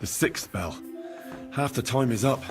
The sixth bell. Half the time is up.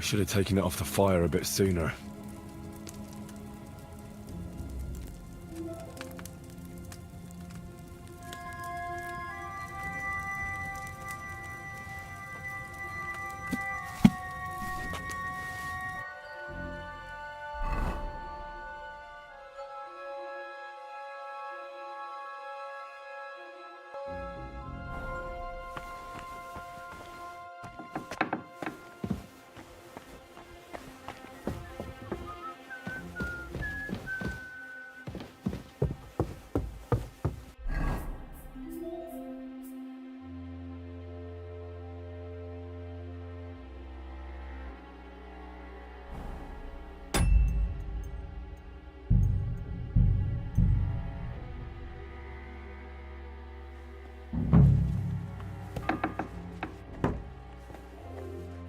Should have taken it off the fire a bit sooner.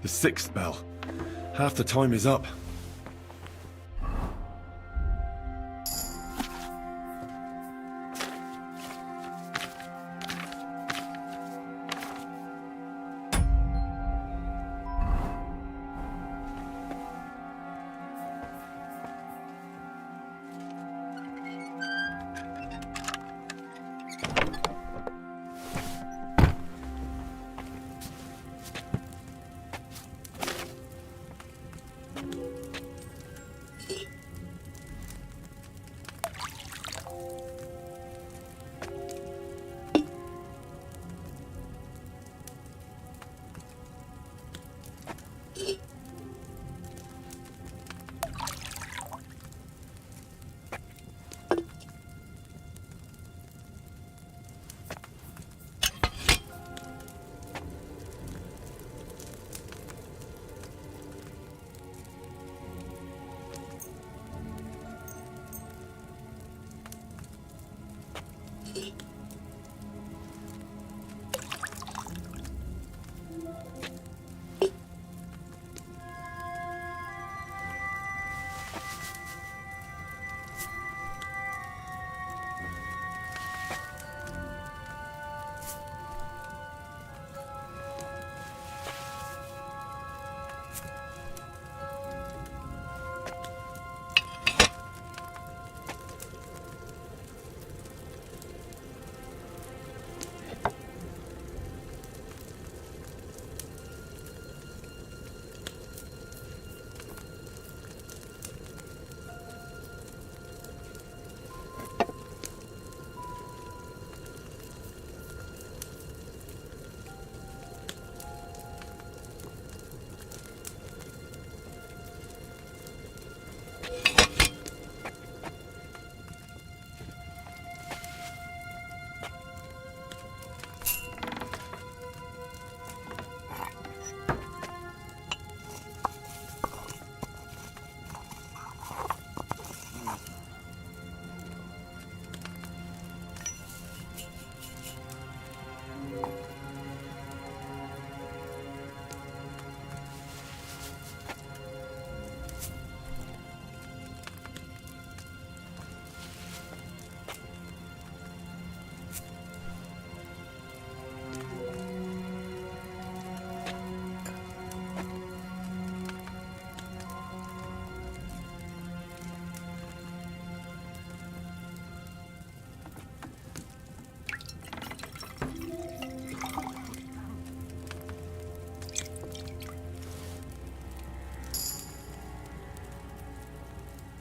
The 6th bell. Half the time is up.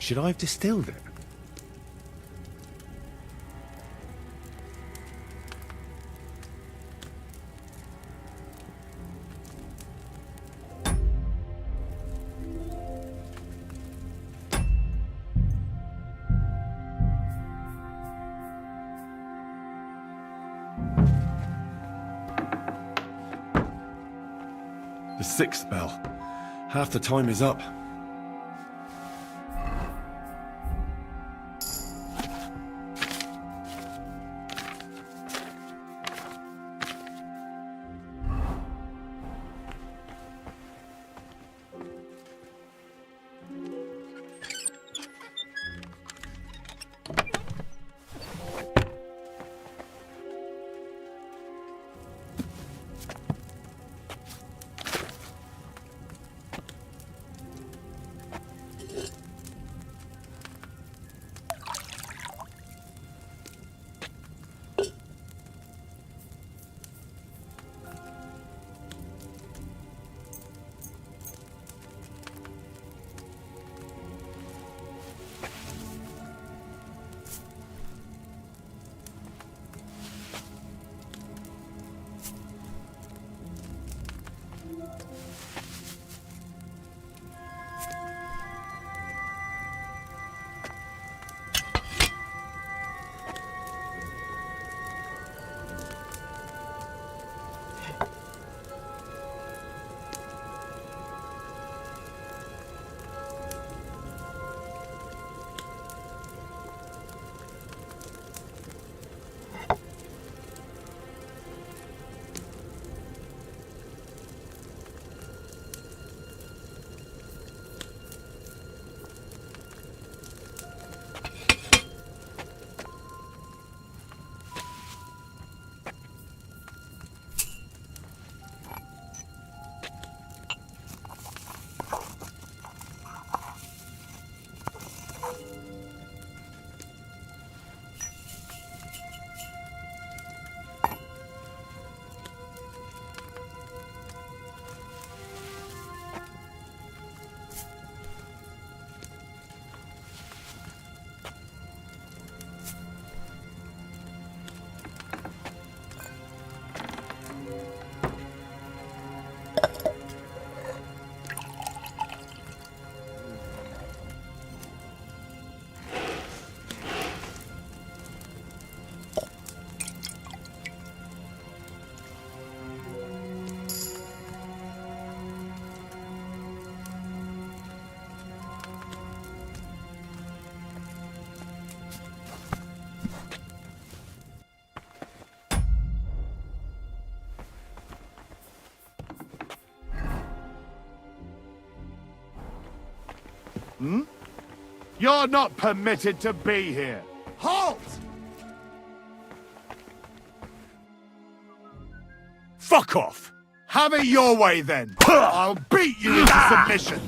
Should I have distilled it? The 6th bell. Half the time is up. You're not permitted to be here. Halt! Fuck off! Have it your way then! I'll beat you into submission!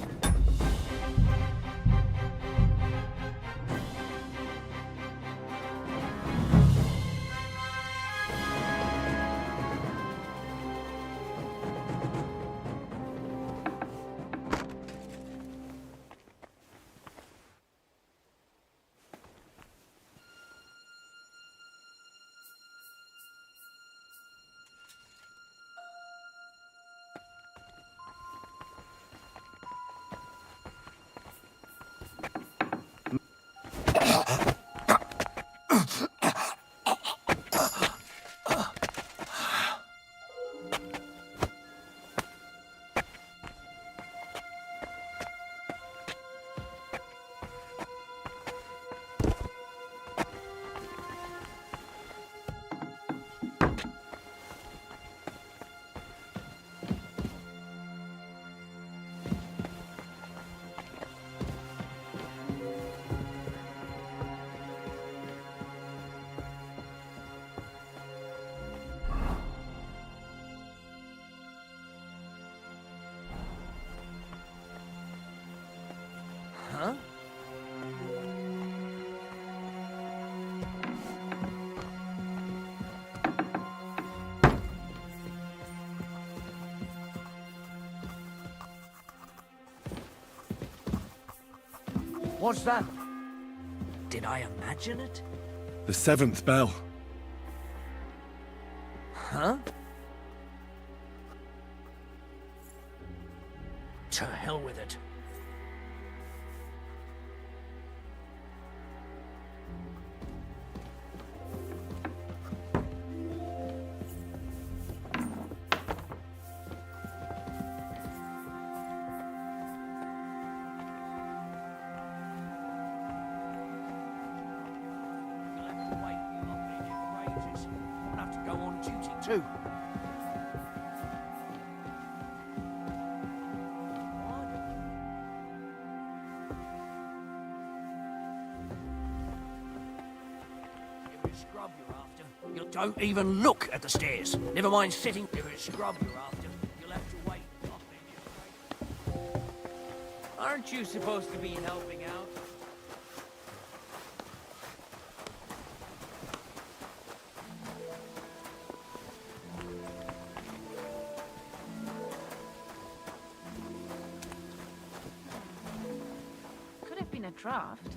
Huh? What's that? Did I imagine it? The 7th bell. Huh? To hell with it. Too. Scrub you're after. You don't even look at the stairs. Never mind sitting. If it's scrub you're after, you'll have to wait. Aren't you supposed to be helping out? Could have been a draft.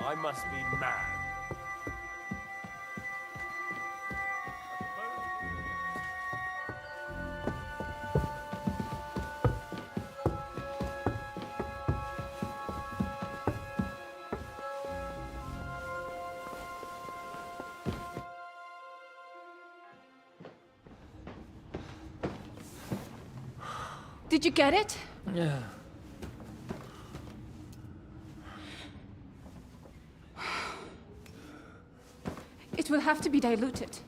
I must be mad. Did you get it? Yeah. It will have to be diluted.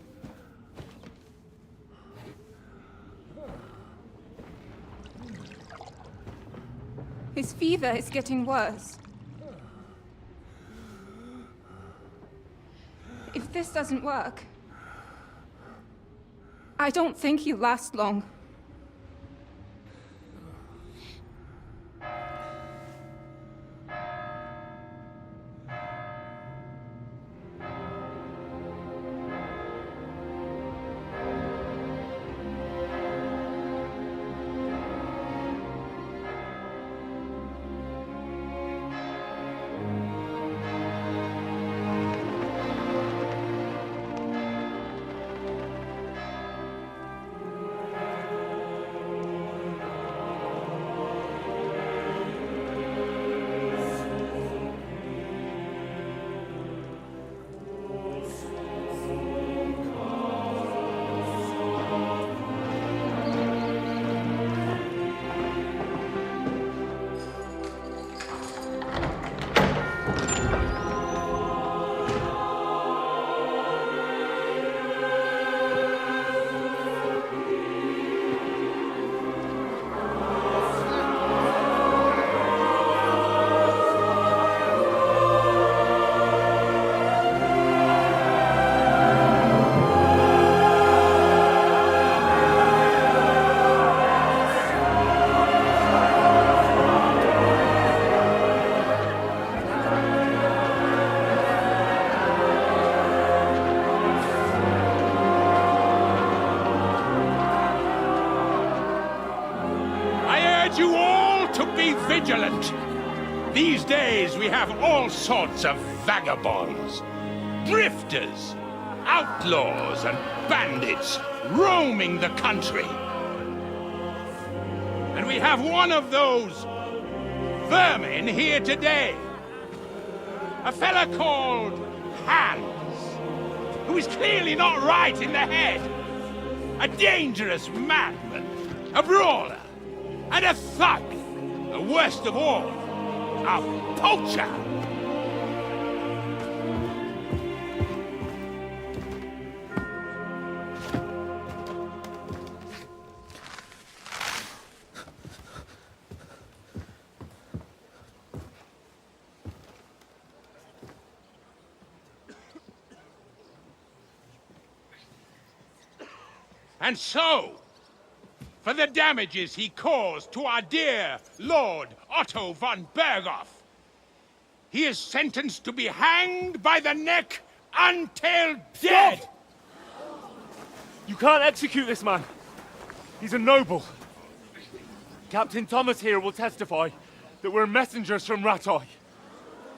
His fever is getting worse. If this doesn't work, I don't think he'll last long. You all to be vigilant. These days we have all sorts of vagabonds, drifters, outlaws and bandits roaming the country. And we have one of those vermin here today. A fella called Hans, who is clearly not right in the head. A dangerous madman, a brawler, and a thug, the worst of all, a poacher. And so, for the damages he caused to our dear Lord Otto von Berghoff, he is sentenced to be hanged by the neck until dead! You can't execute this man. He's a noble. Captain Thomas here will testify that we're messengers from Ratoy.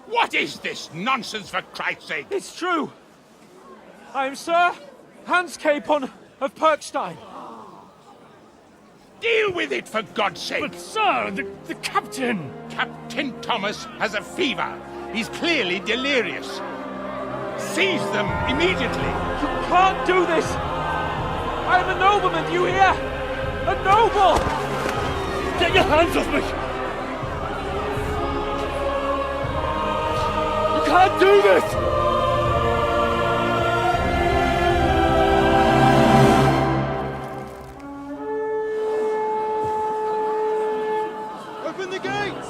What is this nonsense, for Christ's sake? It's true. I am Sir Hans Capon of Perkstein. Deal with it, for God's sake! But sir, the captain! Captain Thomas has a fever. He's clearly delirious. Seize them immediately. You can't do this! I am a nobleman, do you hear? A noble! Get your hands off me! You can't do this! Open the gates!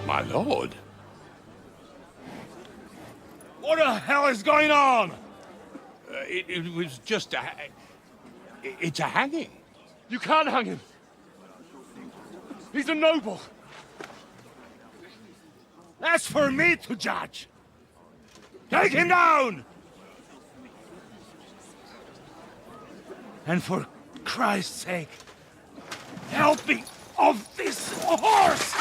My lord. What the hell is going on? It was just a... It's a hanging. You can't hang him! He's a noble! That's for me to judge. Take him down! And for Christ's sake, help me off this horse!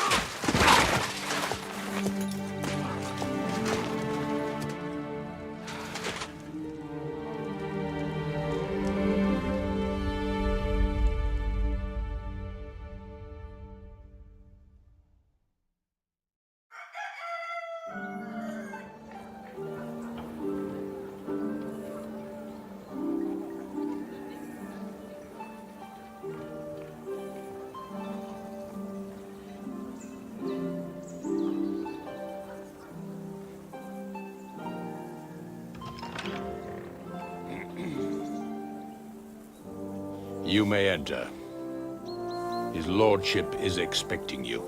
You may enter. His lordship is expecting you.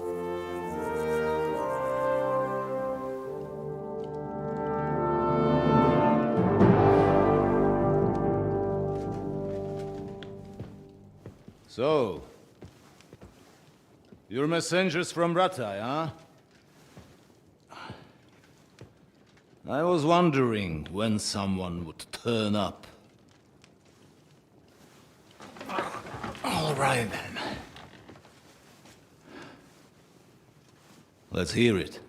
So, you're messengers from Rattay, huh? I was wondering when someone would turn up. All right, then. Let's hear it.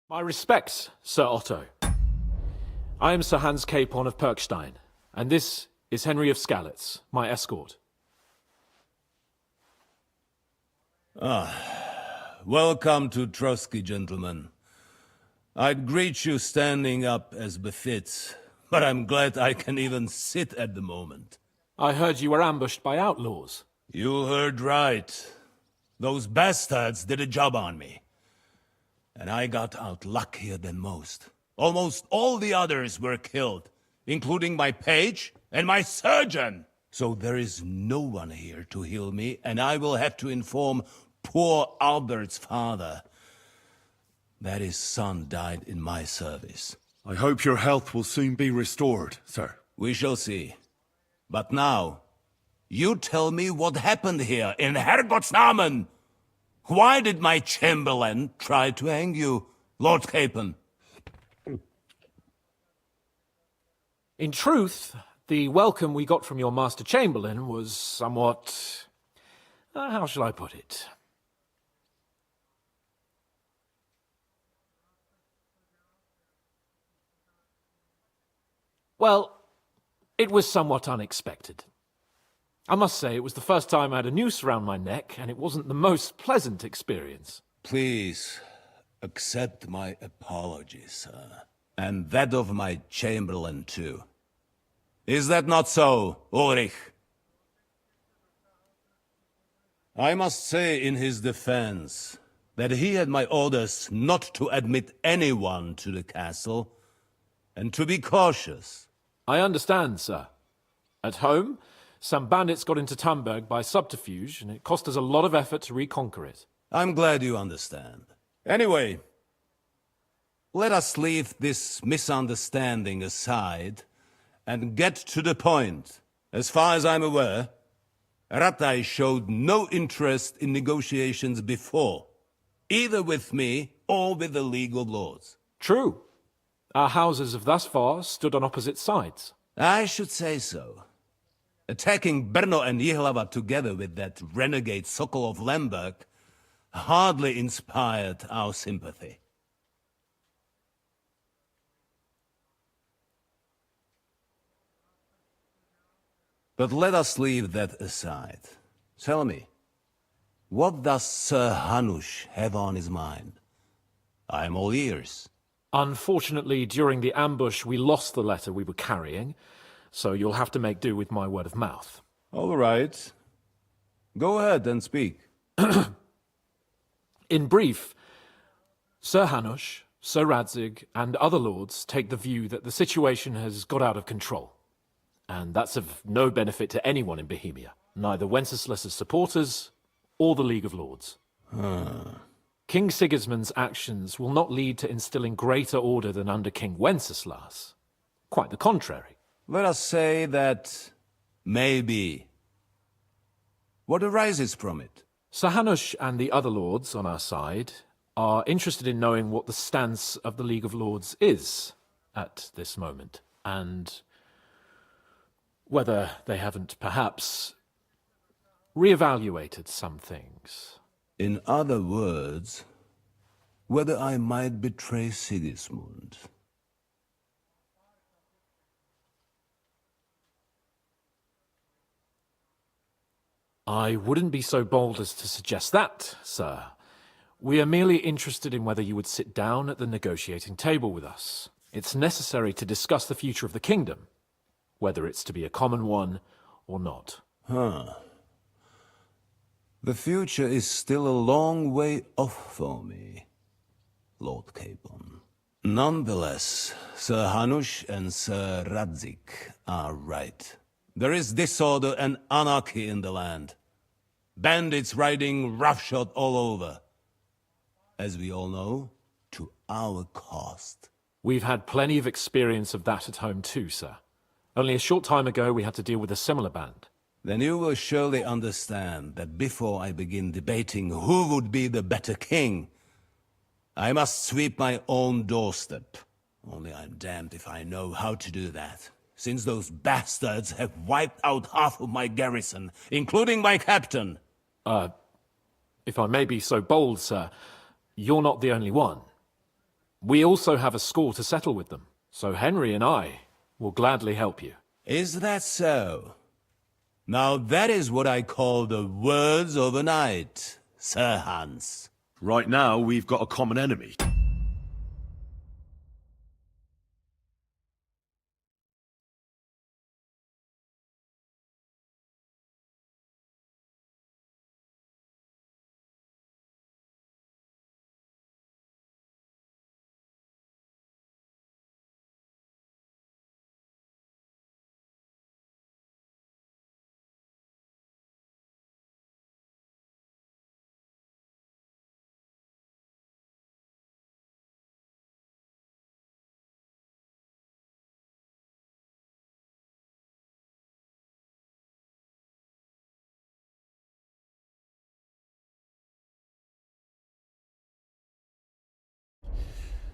My respects, Sir Otto. I am Sir Hans Capon of Perkstein, and this is Henry of Skalitz, my escort. Welcome to Trotsky, gentlemen. I'd greet you standing up as befits, but I'm glad I can even sit at the moment. I heard you were ambushed by outlaws. You heard right. Those bastards did a job on me. And I got out luckier than most. Almost all the others were killed, including my page and my surgeon. So there is no one here to heal me, and I will have to inform poor Albert's father that his son died in my service. I hope your health will soon be restored, sir. We shall see. But now, you tell me what happened here in Herrgottsnamen. Why did my chamberlain try to hang you, Lord Capon? In truth, the welcome we got from your Master Chamberlain was somewhat... how shall I put it? Well, it was somewhat unexpected. I must say, it was the first time I had a noose around my neck, and it wasn't the most pleasant experience. Please, accept my apologies, sir. And that of my chamberlain, too. Is that not so, Ulrich? I must say in his defense that he had my orders not to admit anyone to the castle, and to be cautious. I understand, sir. At home, some bandits got into Tamberg by subterfuge, and it cost us a lot of effort to reconquer it. I'm glad you understand. Anyway, let us leave this misunderstanding aside and get to the point. As far as I'm aware, Rattay showed no interest in negotiations before, either with me or with the League of Lords. True. Our houses have thus far stood on opposite sides. I should say so. Attacking Brno and Jihlava together with that renegade Sokol of Lemberg hardly inspired our sympathy. But let us leave that aside. Tell me, what does Sir Hanush have on his mind? I am all ears. Unfortunately, during the ambush, we lost the letter we were carrying, so you'll have to make do with my word of mouth. All right. Go ahead and speak. In brief, Sir Hanush, Sir Radzig, and other lords take the view that the situation has got out of control. And that's of no benefit to anyone in Bohemia, neither Wenceslas's supporters or the League of Lords. King Sigismund's actions will not lead to instilling greater order than under King Wenceslas. Quite the contrary. Let us say that maybe. What arises from it? Sir Hanush and the other lords on our side are interested in knowing what the stance of the League of Lords is at this moment, and whether they haven't perhaps reevaluated some things. In other words, whether I might betray Sigismund. I wouldn't be so bold as to suggest that, sir. We are merely interested in whether you would sit down at the negotiating table with us. It's necessary to discuss the future of the kingdom, whether it's to be a common one or not. Huh. The future is still a long way off for me, Lord Capon. Nonetheless, Sir Hanush and Sir Radzig are right. There is disorder and anarchy in the land. Bandits riding roughshod all over. As we all know, to our cost. We've had plenty of experience of that at home too, sir. Only a short time ago we had to deal with a similar band. Then you will surely understand that before I begin debating who would be the better king, I must sweep my own doorstep. Only I'm damned if I know how to do that, since those bastards have wiped out half of my garrison, including my captain. If I may be so bold, sir, you're not the only one. We also have a score to settle with them, so Henry and I will gladly help you. Is that so? Now that is what I call the words of a knight, Sir Hans. Right now, we've got a common enemy.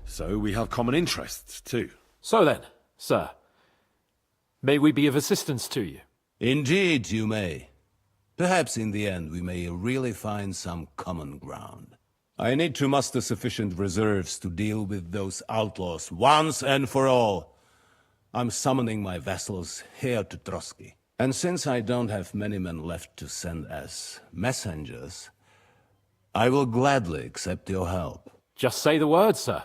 So we have common interests, too. So then, sir, may we be of assistance to you? Indeed, you may. Perhaps in the end we may really find some common ground. I need to muster sufficient reserves to deal with those outlaws once and for all. I'm summoning my vassals here to Trotsky. And since I don't have many men left to send as messengers, I will gladly accept your help. Just say the word, sir.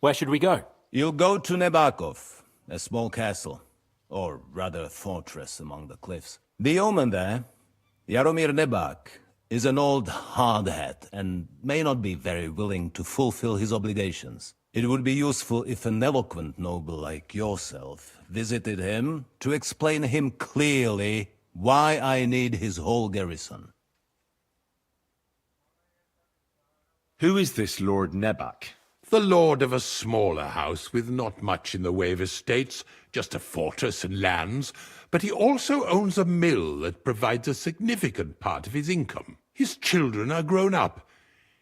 Where should we go? You'll go to Nebakov, a small castle, or rather fortress among the cliffs. The yeoman there, Jaromir Nebak, is an old hardhat and may not be very willing to fulfill his obligations. It would be useful if an eloquent noble like yourself visited him to explain him clearly why I need his whole garrison. Who is this Lord Nebak? The lord of a smaller house with not much in the way of estates, just a fortress and lands, but he also owns a mill that provides a significant part of his income. His children are grown up.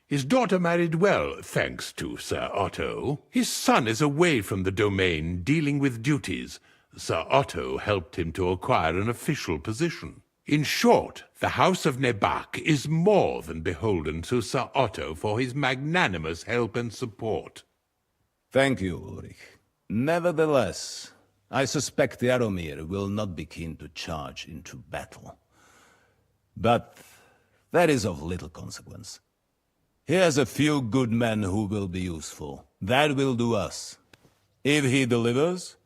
His daughter married well, thanks to Sir Otto. His son is away from the domain, dealing with duties. Sir Otto helped him to acquire an official position. In short, the House of Nebak is more than beholden to Sir Otto for his magnanimous help and support. Thank you, Ulrich. Nevertheless, I suspect Jaromir will not be keen to charge into battle. But that is of little consequence. He has a few good men who will be useful. That will do us. If he delivers,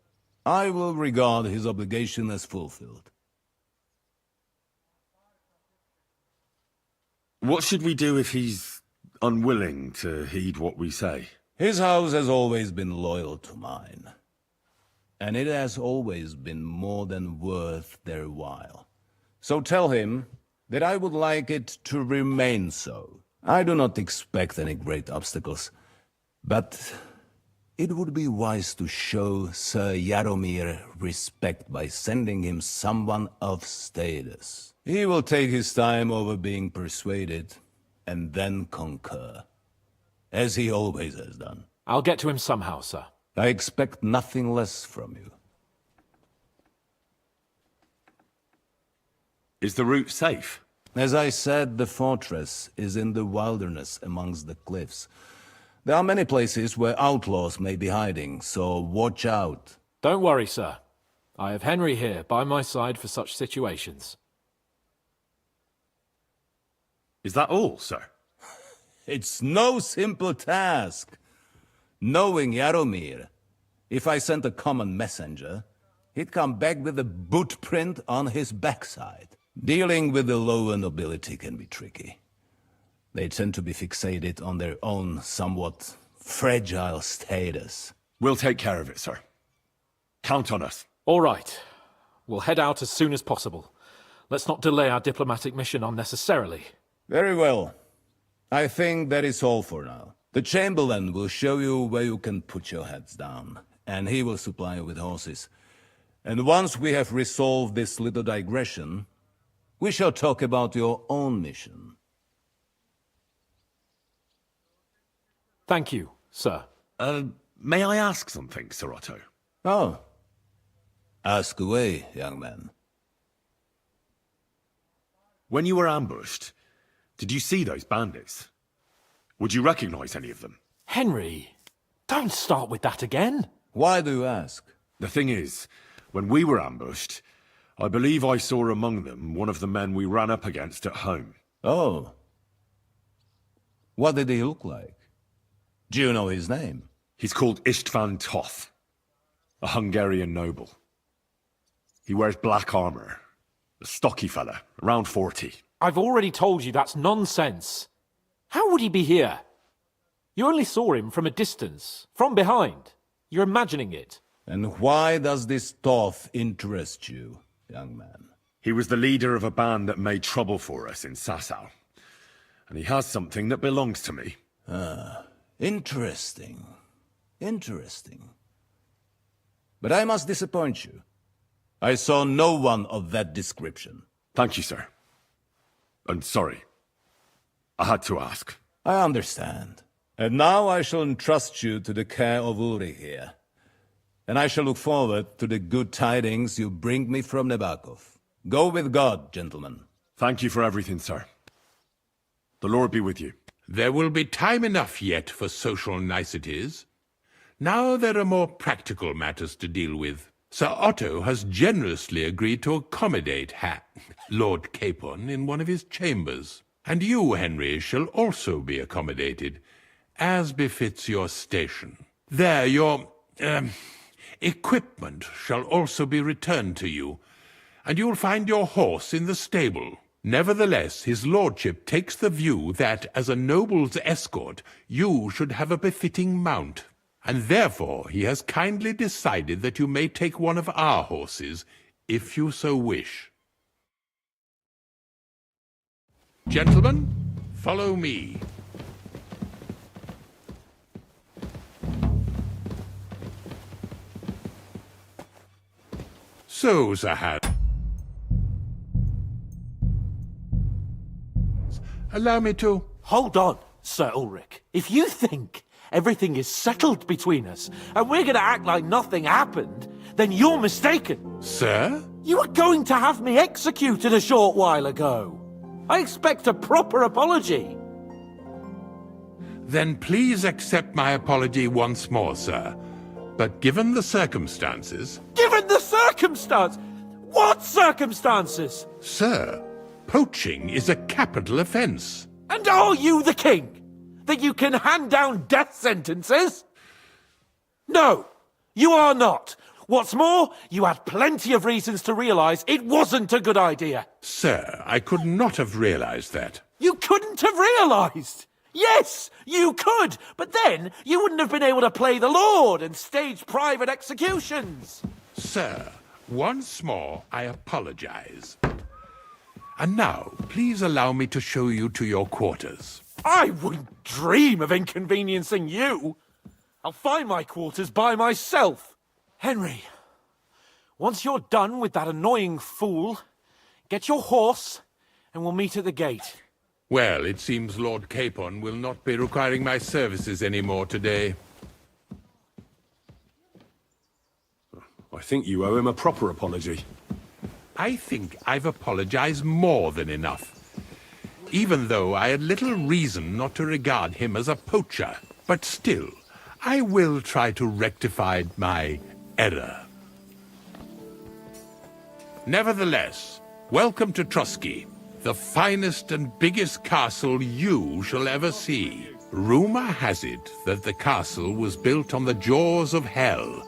I will regard his obligation as fulfilled. What should we do if he's unwilling to heed what we say? His house has always been loyal to mine. And it has always been more than worth their while. So tell him that I would like it to remain so. I do not expect any great obstacles, but it would be wise to show Sir Jaromir respect by sending him someone of status. He will take his time over being persuaded, and then concur. as he always has done. I'll get to him somehow, sir. I expect nothing less from you. Is the route safe? As I said, the fortress is in the wilderness amongst the cliffs. There are many places where outlaws may be hiding, so watch out. Don't worry, sir. I have Henry here by my side for such situations. Is that all, sir? It's no simple task. Knowing Jaromir, if I sent a common messenger, he'd come back with a boot print on his backside. Dealing with the lower nobility can be tricky. They tend to be fixated on their own somewhat fragile status. We'll take care of it, sir. Count on us. All right. We'll head out as soon as possible. Let's not delay our diplomatic mission unnecessarily. Very well. I think that is all for now. The Chamberlain will show you where you can put your heads down, and he will supply you with horses. And once we have resolved this little digression, we shall talk about your own mission. Thank you, sir. May I ask something, Sir Otto? Oh. Ask away, young man. When you were ambushed, did you see those bandits? Would you recognize any of them? Henry, don't start with that again. Why do you ask? The thing is, when we were ambushed, I believe I saw among them one of the men we ran up against at home. Oh. What did he look like? Do you know his name? He's called Istvan Toth, a Hungarian noble. He wears black armor. A stocky fella, around 40. I've already told you that's nonsense. How would he be here? You only saw him from a distance, from behind. You're imagining it. And why does this Toth interest you, young man? He was the leader of a band that made trouble for us in Sasau. And he has something that belongs to me. Interesting. Interesting. But I must disappoint you. I saw no one of that description. Thank you, sir. And sorry. I had to ask. I understand. And now I shall entrust you to the care of Ulrich here. And I shall look forward to the good tidings you bring me from Nebakov. Go with God, gentlemen. Thank you for everything, sir. The Lord be with you. There will be time enough yet for social niceties. Now there are more practical matters to deal with. Sir Otto has generously agreed to accommodate Lord Capon in one of his chambers. And you, Henry, shall also be accommodated, as befits your station. There, your equipment shall also be returned to you, and you'll find your horse in the stable. Nevertheless, his lordship takes the view that, as a noble's escort, you should have a befitting mount, and therefore he has kindly decided that you may take one of our horses, if you so wish. Gentlemen, follow me. So, Zahad, allow me to... Hold on, Sir Ulrich. If you think everything is settled between us, and we're going to act like nothing happened, then you're mistaken. Sir? You were going to have me executed a short while ago. I expect a proper apology. Then please accept my apology once more, sir. But given the circumstances... Given the circumstance? What circumstances? Sir, poaching is a capital offense. And are you the king? That you can hand down death sentences? No, you are not. What's more, you had plenty of reasons to realize it wasn't a good idea. Sir, I could not have realized that. You couldn't have realized. Yes, you could, but then you wouldn't have been able to play the Lord and stage private executions. Sir, once more I apologize. And now, please allow me to show you to your quarters. I wouldn't dream of inconveniencing you. I'll find my quarters by myself. Henry, once you're done with that annoying fool, get your horse and we'll meet at the gate. Well, it seems Lord Capon will not be requiring my services anymore today. I think you owe him a proper apology. I think I've apologized more than enough. Even though I had little reason not to regard him as a poacher. But still, I will try to rectify my error. Nevertheless, welcome to Trusky, the finest and biggest castle you shall ever see. Rumor has it that the castle was built on the jaws of hell,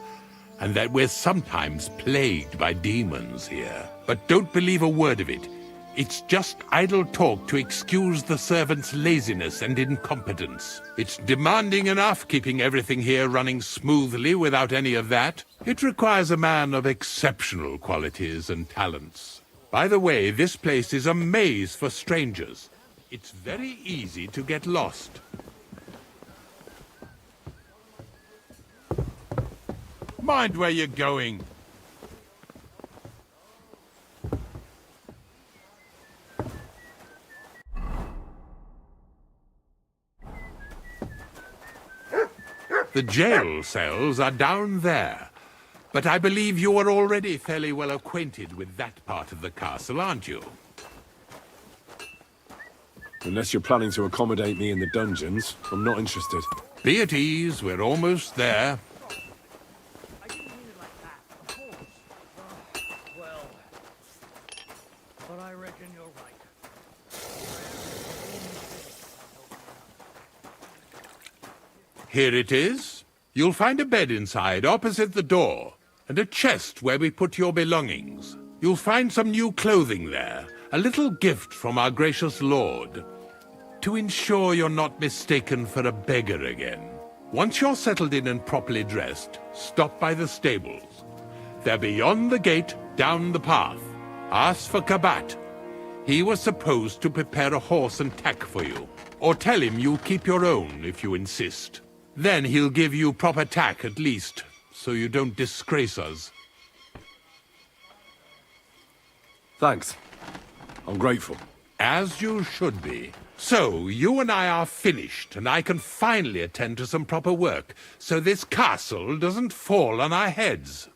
and that we're sometimes plagued by demons here. But don't believe a word of it. It's just idle talk to excuse the servants' laziness and incompetence. It's demanding enough keeping everything here running smoothly without any of that. It requires a man of exceptional qualities and talents. By the way, this place is a maze for strangers. It's very easy to get lost. Mind where you're going. The jail cells are down there. But I believe you are already fairly well acquainted with that part of the castle, aren't you? Unless you're planning to accommodate me in the dungeons, I'm not interested. Be at ease, we're almost there. I didn't mean it like that, of course. Well, but I reckon you're right. Here it is. You'll find a bed inside, opposite the door, and a chest where we put your belongings. You'll find some new clothing there, a little gift from our gracious lord, to ensure you're not mistaken for a beggar again. Once you're settled in and properly dressed, stop by the stables. They're beyond the gate, down the path. Ask for Kabat. He was supposed to prepare a horse and tack for you, or tell him you'll keep your own if you insist. Then he'll give you proper tack at least, so you don't disgrace us. Thanks. I'm grateful. As you should be. So, you and I are finished, and I can finally attend to some proper work, so this castle doesn't fall on our heads.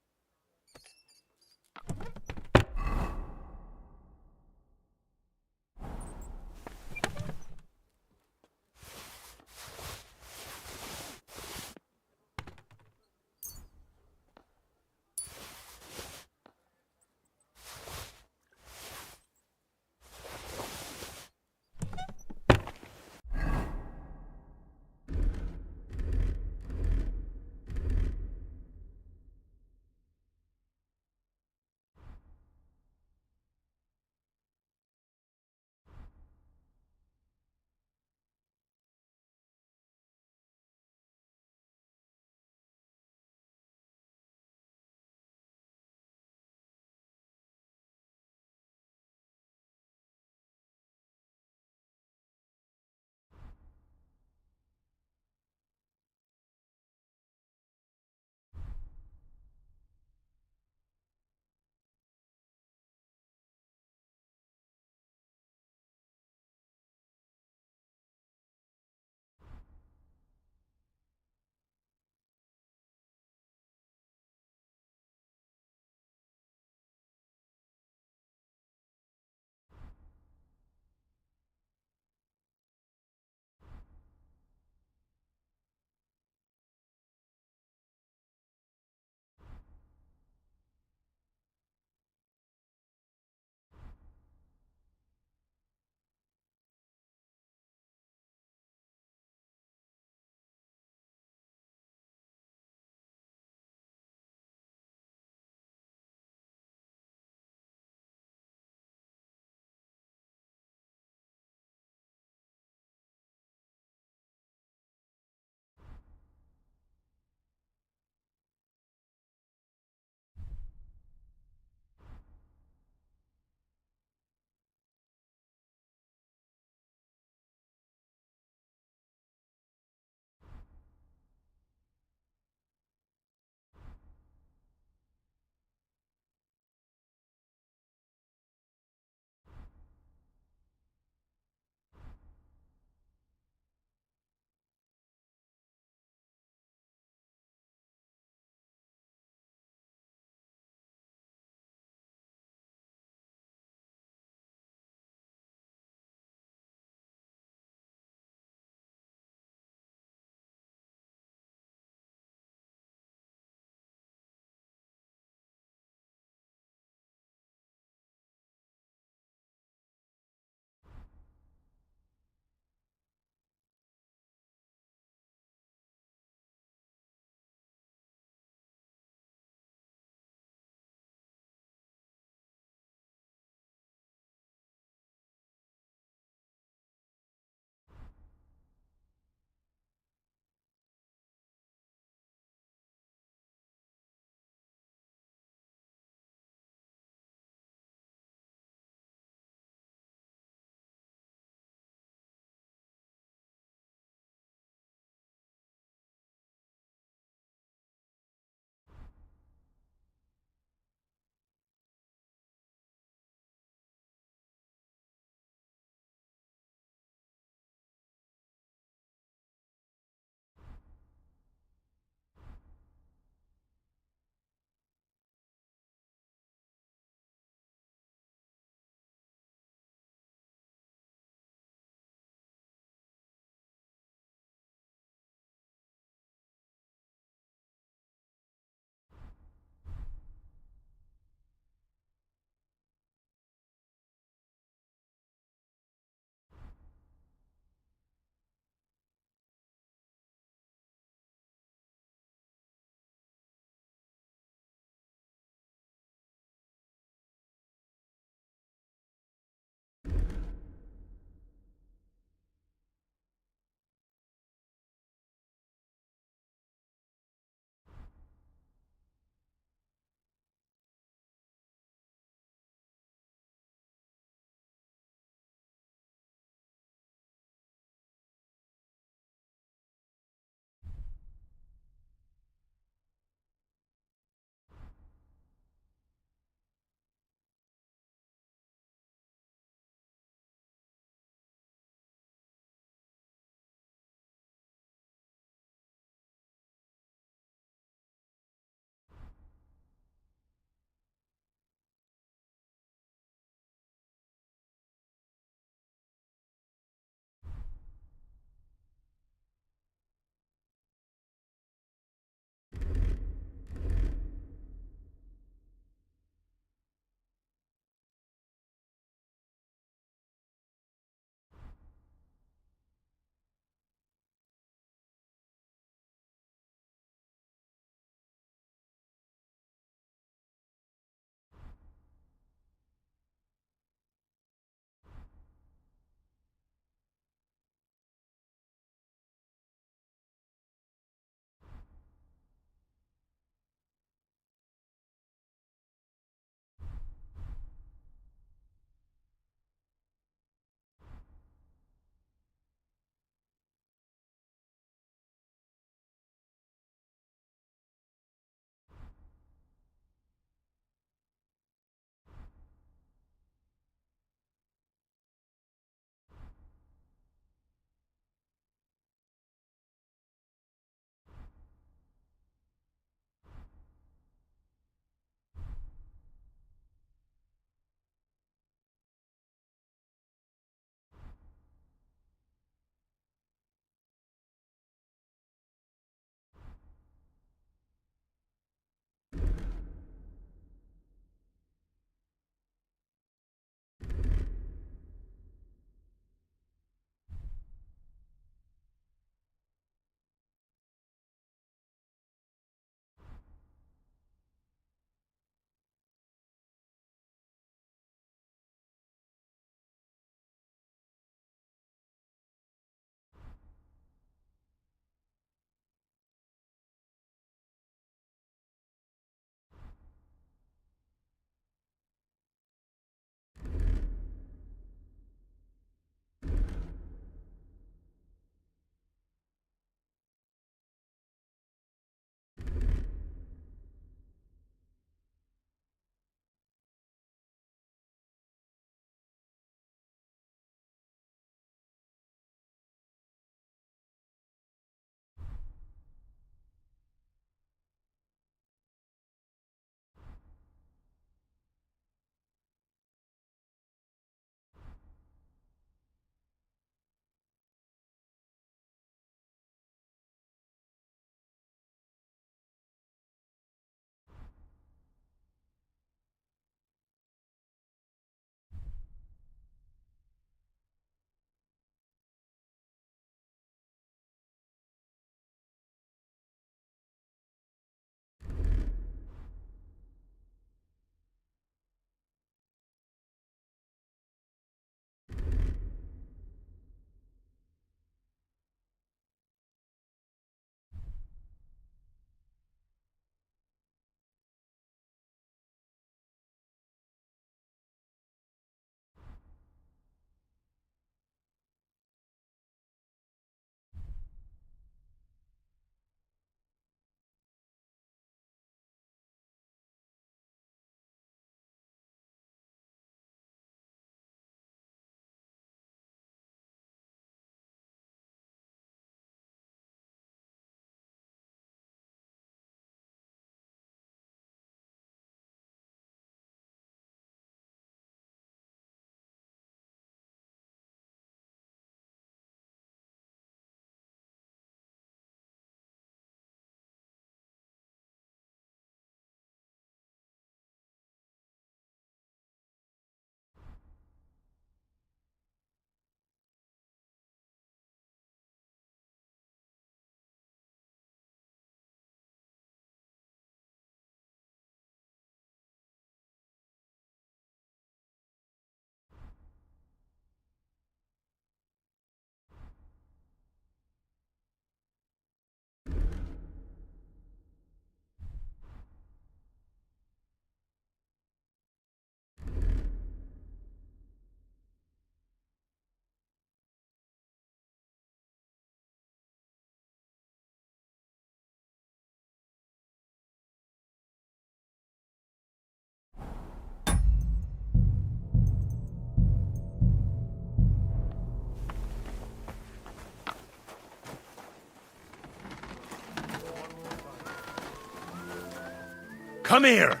Come here!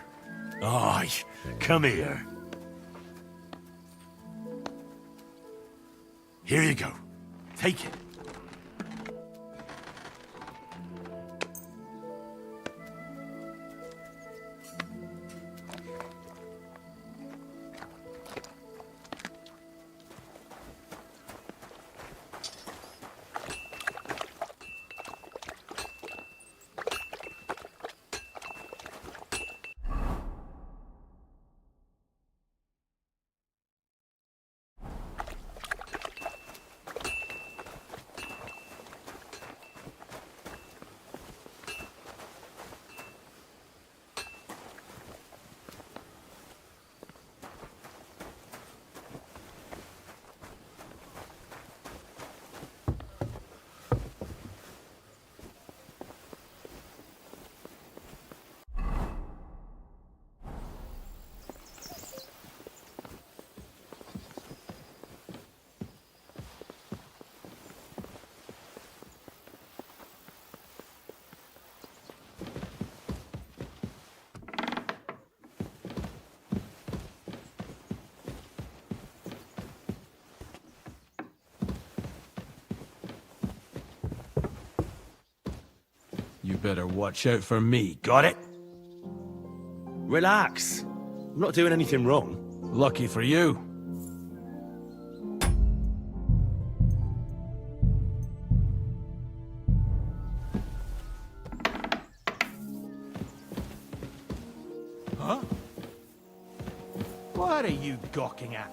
Aye, come here. Here you go. Take it. You better watch out for me, got it? Relax. I'm not doing anything wrong. Lucky for you. Huh? What are you gawking at?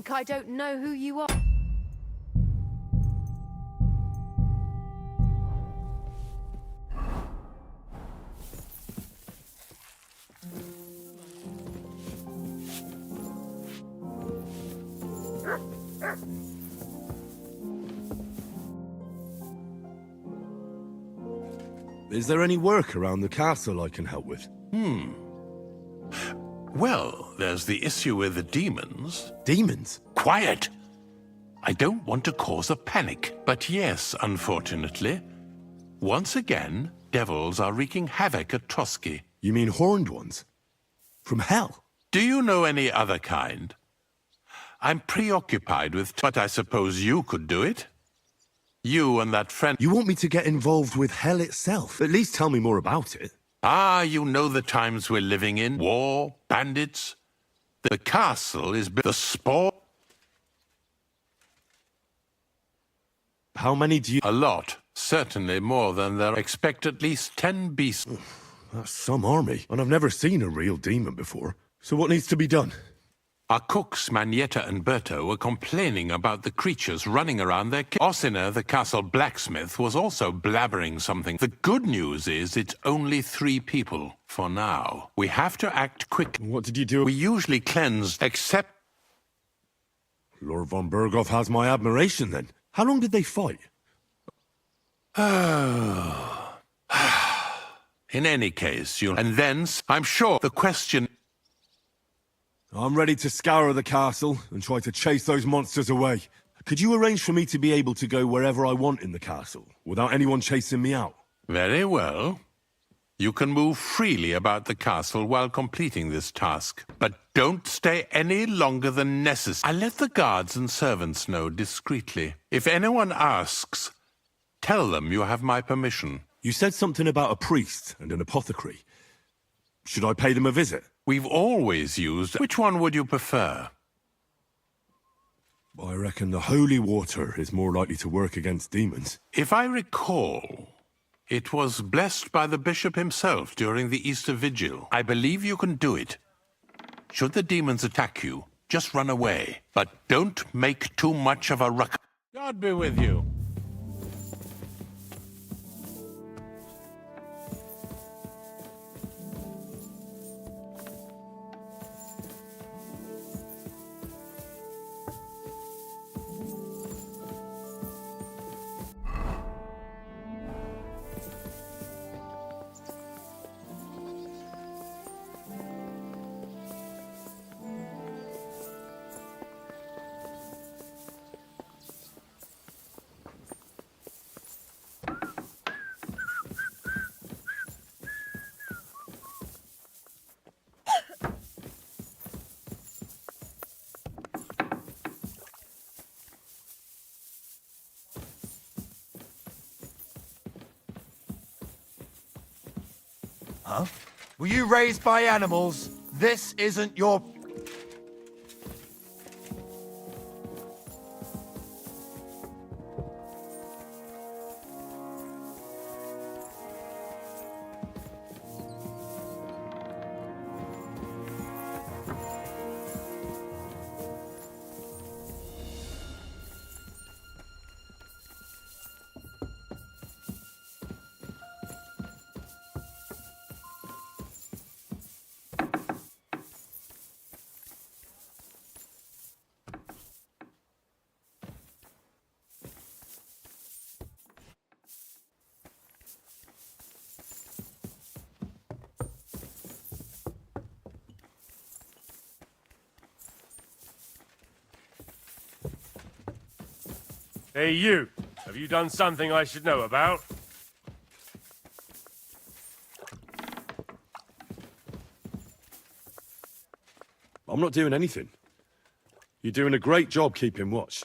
think I don't know who you are? Is there any work around the castle I can help with? Well, there's the issue with the demons. Demons? Quiet! I don't want to cause a panic, but yes, unfortunately. Once again, devils are wreaking havoc at Trotsky. You mean horned ones? From hell? Do you know any other kind? I'm preoccupied with, but I suppose you could do it. You and that friend. You want me to get involved with hell itself? At least tell me more about it. Ah, you know the times we're living in. War, bandits. The castle is the sport. How many do you... A lot. Certainly more than there. Expect at least 10 beasts. That's some army. And I've never seen a real demon before. So what needs to be done? Our cooks, Manietta and Berto, were complaining about the creatures running around their Ossina, the castle blacksmith, was also blabbering something. The good news is it's only 3 people, for now. We have to act quick. What did you do? We usually cleanse, except... Lord von Berghoff has my admiration, then. How long did they fight? In any case, you'll... And then, I'm sure, the question... I'm ready to scour the castle and try to chase those monsters away. Could you arrange for me to be able to go wherever I want in the castle, without anyone chasing me out? Very well. You can move freely about the castle while completing this task. But don't stay any longer than necessary. I'll let the guards and servants know discreetly. If anyone asks, tell them you have my permission. You said something about a priest and an apothecary. Should I pay them a visit? We've always used... Which one would you prefer? I reckon the holy water is more likely to work against demons. If I recall, it was blessed by the bishop himself during the Easter Vigil. I believe you can do it. Should the demons attack you, just run away. But don't make too much of a ruck. God be with you. Huh? Were you raised by animals? This isn't your... Hey, you. Have you done something I should know about? I'm not doing anything. You're doing a great job keeping watch.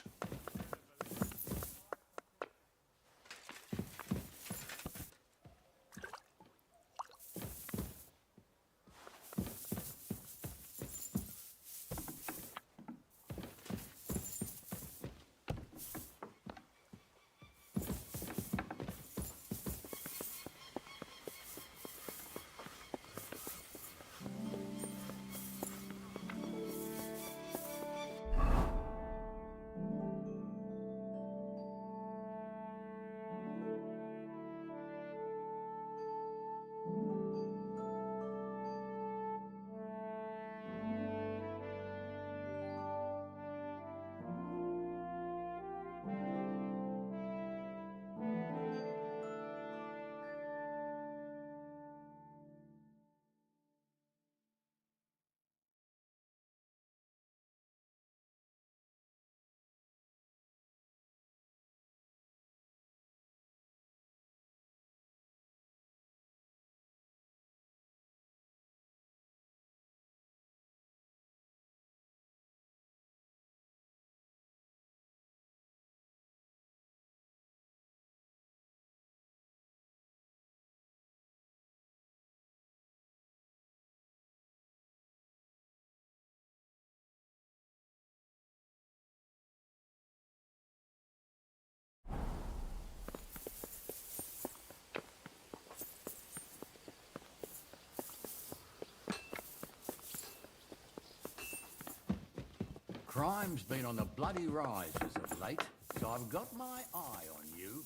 Crime's been on the bloody rise as of late, so I've got my eye on you.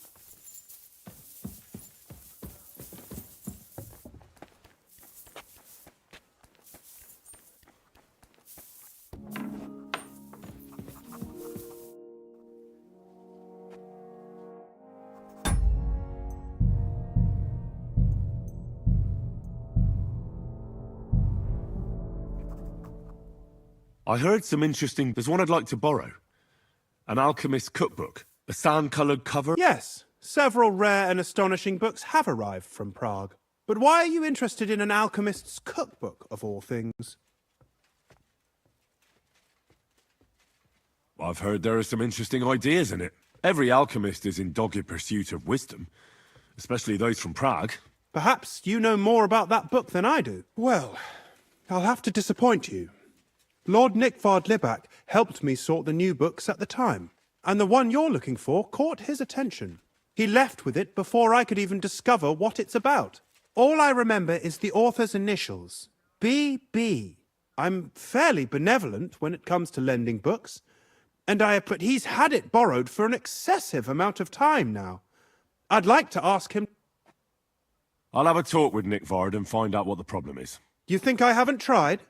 I heard some interesting... There's one I'd like to borrow. An alchemist's cookbook. A sand-coloured cover. Yes, several rare and astonishing books have arrived from Prague. But why are you interested in an alchemist's cookbook, of all things? I've heard there are some interesting ideas in it. Every alchemist is in dogged pursuit of wisdom. Especially those from Prague. Perhaps you know more about that book than I do. Well, I'll have to disappoint you. Lord Nikvard Libak helped me sort the new books at the time, and the one you're looking for caught his attention. He left with it before I could even discover what it's about. All I remember is the author's initials, B.B. I'm fairly benevolent when it comes to lending books, but he's had it borrowed for an excessive amount of time now. I'd like to ask him... I'll have a talk with Nikvard and find out what the problem is. You think I haven't tried?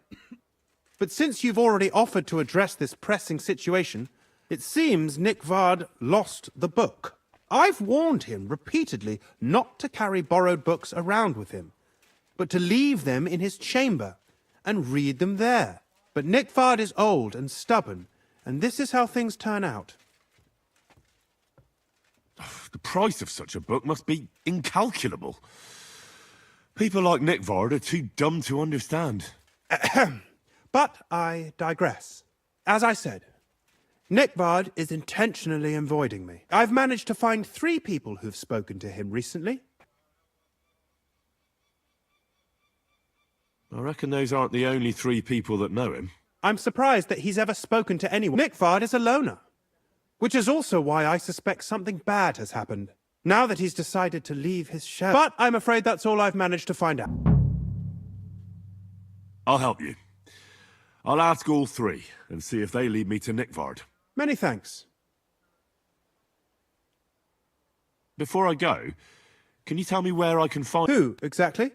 But since you've already offered to address this pressing situation, it seems Nikvard lost the book. I've warned him repeatedly not to carry borrowed books around with him, but to leave them in his chamber and read them there. But Nikvard is old and stubborn, and this is how things turn out. The price of such a book must be incalculable. People like Nikvard are too dumb to understand. But I digress. As I said, Nikvard is intentionally avoiding me. I've managed to find 3 people who've spoken to him recently. I reckon those aren't the only 3 people that know him. I'm surprised that he's ever spoken to anyone. Nikvard is a loner, which is also why I suspect something bad has happened, now that he's decided to leave his shell. But I'm afraid that's all I've managed to find out. I'll help you. I'll ask all 3 and see if they lead me to Nikvard. Many thanks. Before I go, can you tell me where I can find... Who, exactly?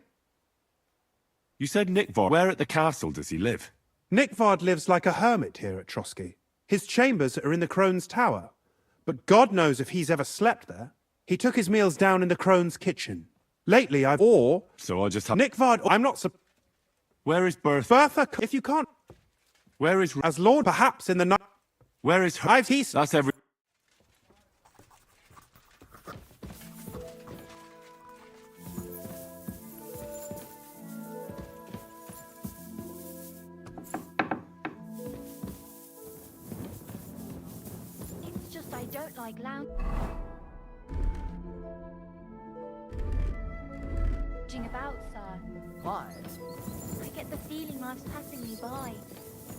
You said Nikvard. Where at the castle does he live? Nikvard lives like a hermit here at Trotsky. His chambers are in the Crone's Tower, but God knows if he's ever slept there. He took his meals down in the Crone's kitchen. Lately I've... So I just have... Nikvard... I'm not... Where is Bertha? Bertha, if you can't... Where is... As Lord, perhaps in the night... Where is her... That's every... It's just I don't like lounging about, sir. Why? I get the feeling life's passing me by,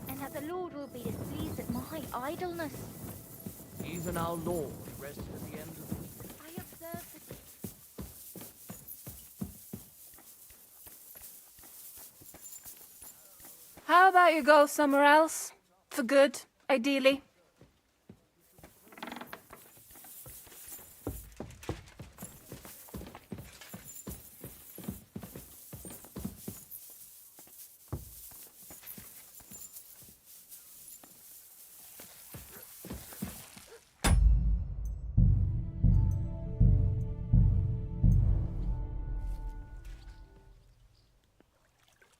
and that the Lord will be displeased at my idleness. Even our Lord rested at the end of the... I observe that... How about you go somewhere else? For good, ideally.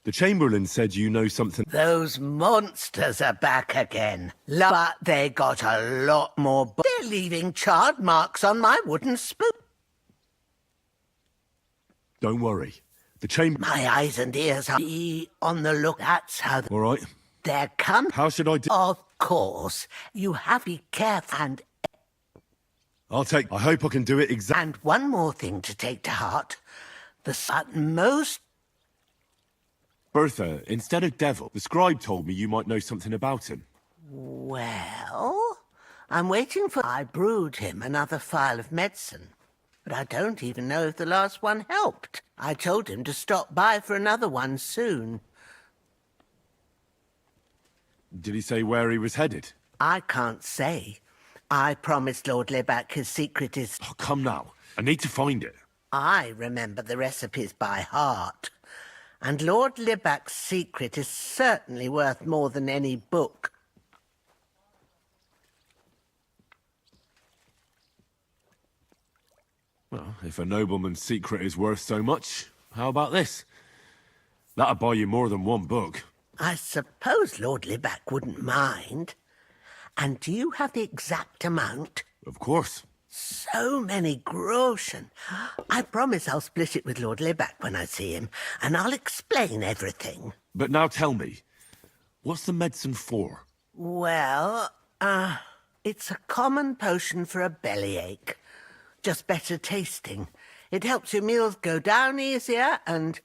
The Chamberlain said you know something... Those monsters are back again. But they got a lot more... They're leaving charred marks on my wooden spoon. Don't worry. The chamber... My eyes and ears are on the look. That's how... All right. They're coming. How should I do... Of course. You have to be careful and... I'll take... I hope I can do it exactly... And one more thing to take to heart. The utmost... Bertha, instead of Devil, the scribe told me you might know something about him. Well, I'm waiting for... I brewed him another phial of medicine, but I don't even know if the last one helped. I told him to stop by for another one soon. Did he say where he was headed? I can't say. I promised Lord Libac his secret is... Oh, come now. I need to find it. I remember the recipes by heart. And Lord Libac's secret is certainly worth more than any book. Well, if a nobleman's secret is worth so much, how about this? That'll buy you more than one book. I suppose Lord Libac wouldn't mind. And do you have the exact amount? Of course. So many groschen. I promise I'll split it with Lord Libac when I see him, and I'll explain everything. But now tell me, what's the medicine for? Well, it's a common potion for a bellyache. Just better tasting. It helps your meals go down easier and...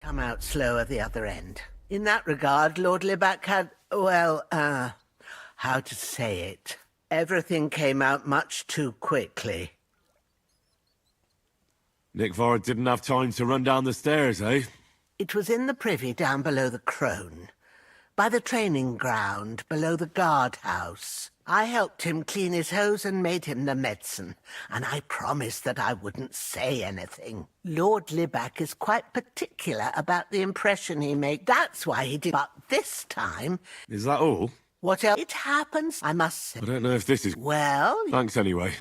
come out slower the other end. In that regard, Lord Libac had, well, how to say it? Everything came out much too quickly. Nickvard didn't have time to run down the stairs, eh? It was in the privy down below the crone, by the training ground below the guardhouse. I helped him clean his hose and made him the medicine, and I promised that I wouldn't say anything. Lord Libac is quite particular about the impression he made. That's why he did. But this time... Is that all? What else? It happens, I must say. I don't know if this is... Well... Thanks anyway.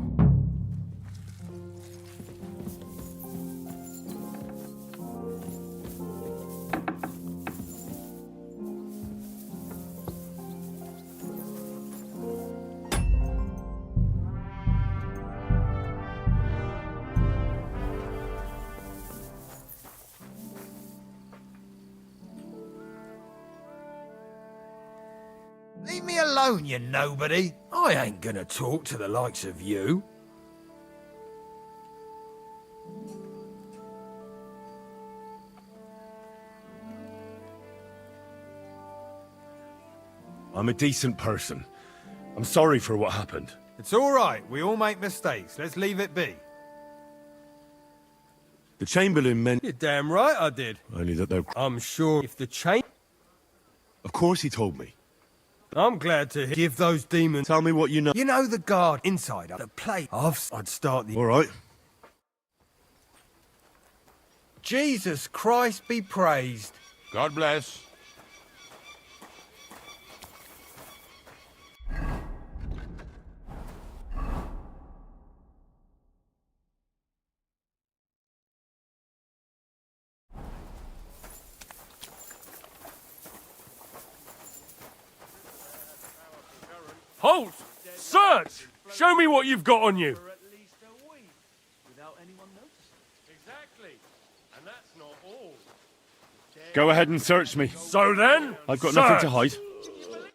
Leave me alone, you nobody. I ain't gonna talk to the likes of you. I'm a decent person. I'm sorry for what happened. It's all right. We all make mistakes. Let's leave it be. The Chamberlain meant... You're damn right I did. Only that they're... I'm sure if the Of course he told me. I'm glad to give those demons... Tell me what you know. You know the guard inside the plate. I'd start the... All right. Jesus Christ be praised. God bless. Halt! Search! Show me what you've got on you! Exactly. And that's not all. Go ahead and search me. So then? I've got search. nothing to hide.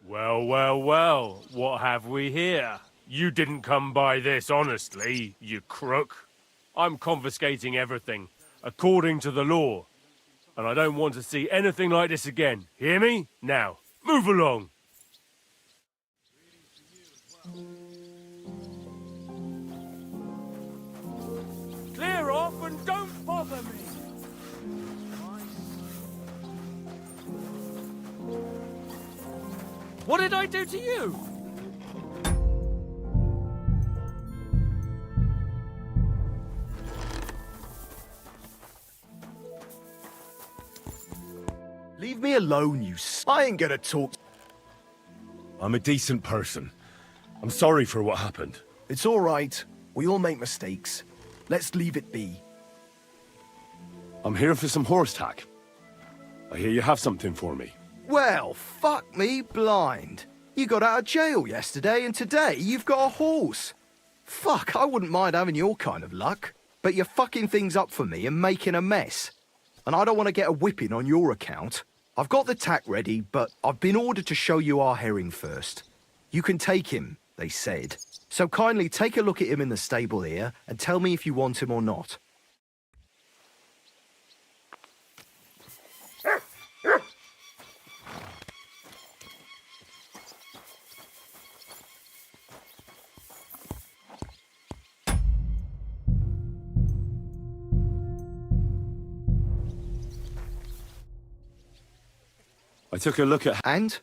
Well, well, well. What have we here? You didn't come by this honestly, you crook. I'm confiscating everything, according to the law. And I don't want to see anything like this again. Hear me? Now, move along. Clear off and don't bother me! What did I do to you? Leave me alone, you I ain't gonna talk... I'm a decent person. I'm sorry for what happened. It's all right. We all make mistakes. Let's leave it be. I'm here for some horse tack. I hear you have something for me. Well, fuck me blind. You got out of jail yesterday, and today you've got a horse. Fuck, I wouldn't mind having your kind of luck. But you're fucking things up for me and making a mess. And I don't want to get a whipping on your account. I've got the tack ready, but I've been ordered to show you our herring first. You can take him, they said. So kindly take a look at him in the stable here and tell me if you want him or not. I took a look at... And?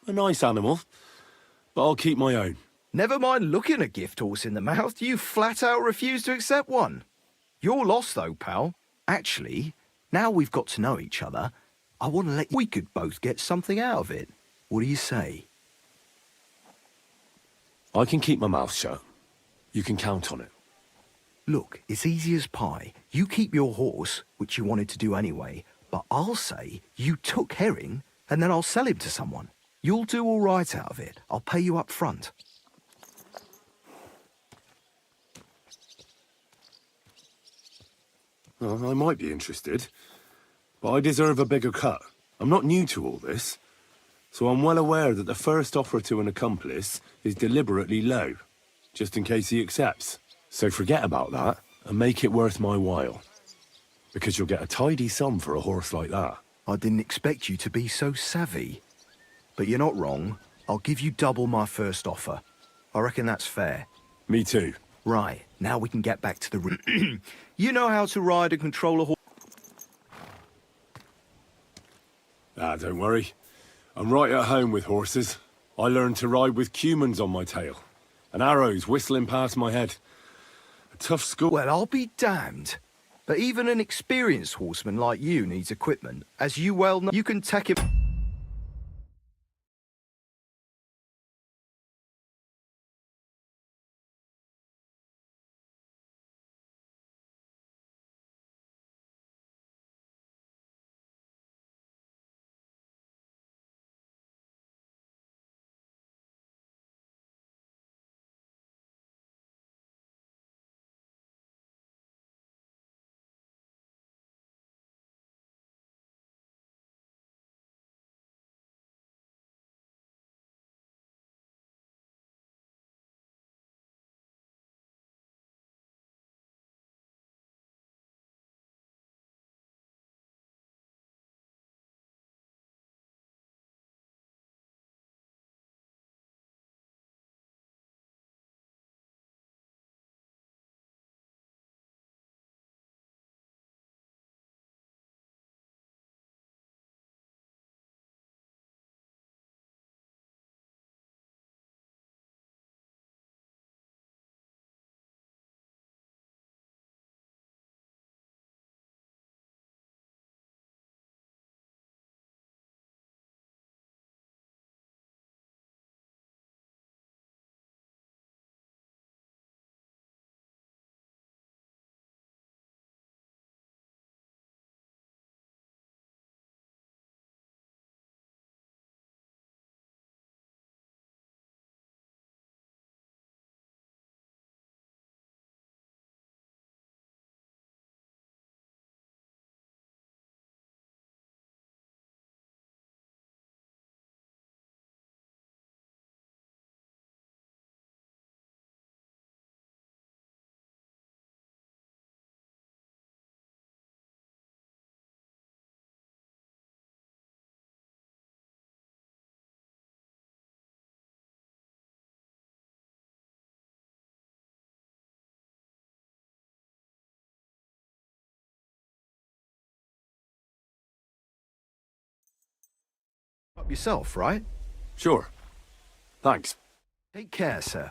A nice animal, but I'll keep my own. Never mind looking a gift horse in the mouth, you flat out refuse to accept one. You're lost though, pal. Actually, now we've got to know each other, I want to we could both get something out of it. What do you say? I can keep my mouth shut. You can count on it. Look, it's easy as pie. You keep your horse, which you wanted to do anyway, but I'll say you took Herring, and then I'll sell him to someone. You'll do all right out of it. I'll pay you up front. Well, I might be interested, but I deserve a bigger cut. I'm not new to all this, so I'm well aware that the first offer to an accomplice is deliberately low, just in case he accepts. So forget about that and make it worth my while, because you'll get a tidy sum for a horse like that. I didn't expect you to be so savvy. But you're not wrong. I'll give you double my first offer. I reckon that's fair. Me too. Right, now we can get back to the... You know how to ride and control a horse? Don't worry. I'm right at home with horses. I learned to ride with cumans on my tail, and arrows whistling past my head. A tough school... Well, I'll be damned. But even an experienced horseman like you needs equipment. As you well know, you can take him... Up yourself, right? Sure. Thanks. Take care, sir.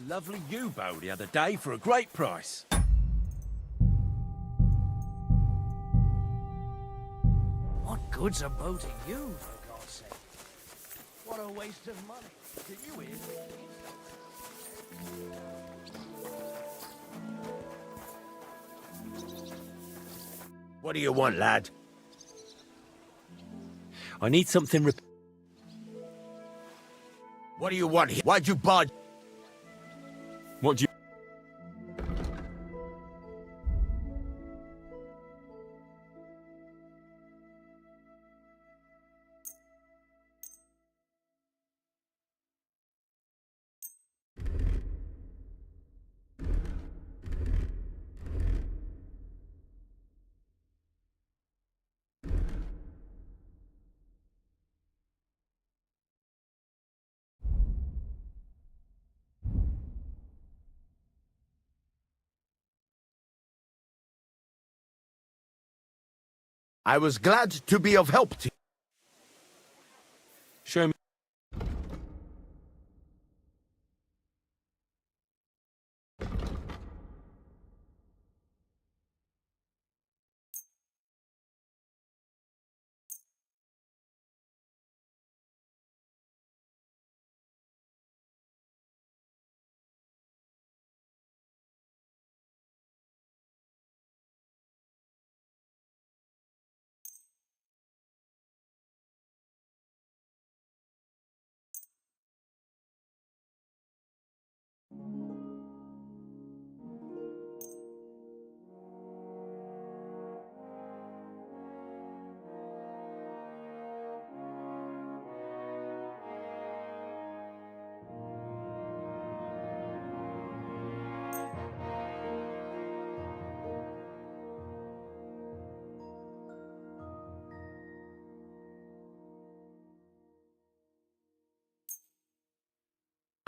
lovely U-bow the other day for a great price. What good's a boat to you, for God's sake? What a waste of money. Did you hear? What do you want, lad? I need something What do you want here? Why'd you buy? What do you... I was glad to be of help to you. Show me...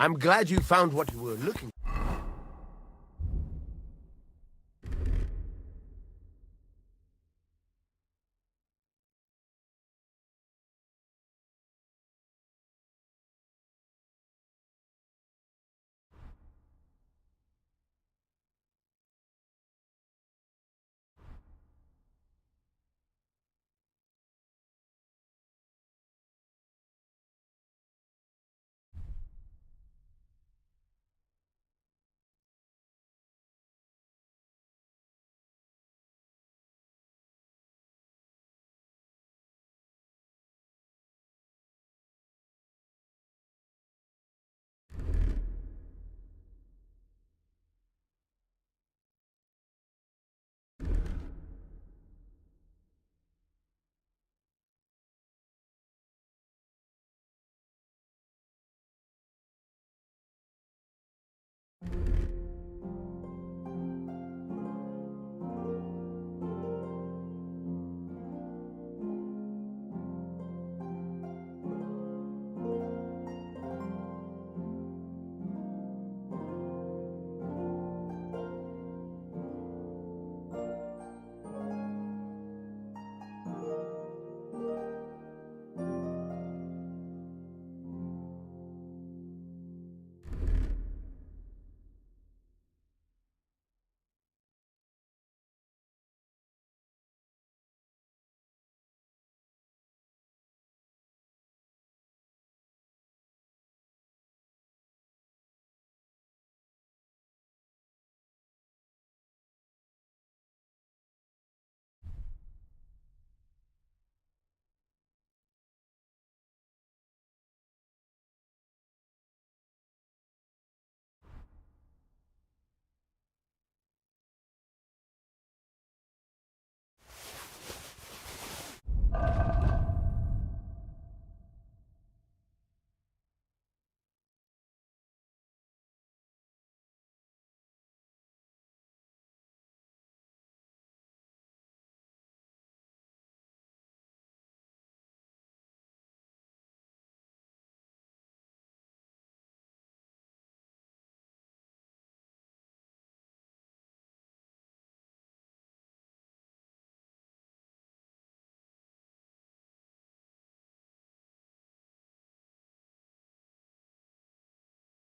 I'm glad you found what you were looking for.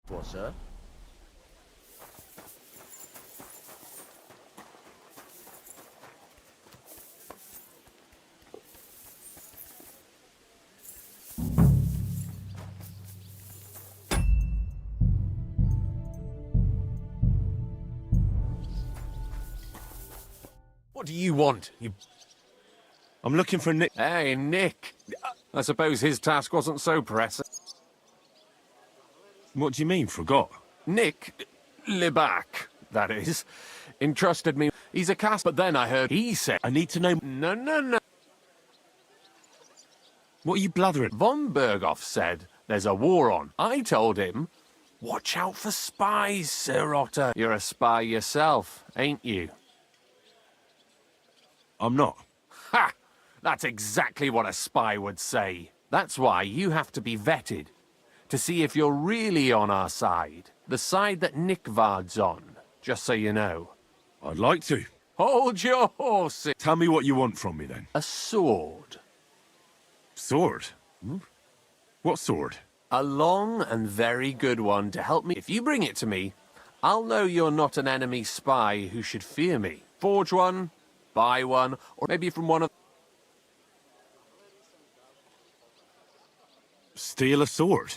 For, sir? What do you want? I'm looking for Nick. Hey, Nick. I suppose his task wasn't so pressing. What do you mean, forgot? Nick Libac, that is, entrusted me. He's a cast, but then I heard he said... I need to know... No. What are you blathering? Von Berghoff said there's a war on. I told him, watch out for spies, Sir Otto. You're a spy yourself, ain't you? I'm not. Ha! That's exactly what a spy would say. That's why you have to be vetted, to see if you're really on our side. The side that Nikvard's on, just so you know. I'd like to. Hold your horses. Tell me what you want from me, then. A sword. Sword? Hmm? What sword? A long and very good one to help me. If you bring it to me, I'll know you're not an enemy spy who should fear me. Forge one, buy one, or maybe from one of... Steal a sword?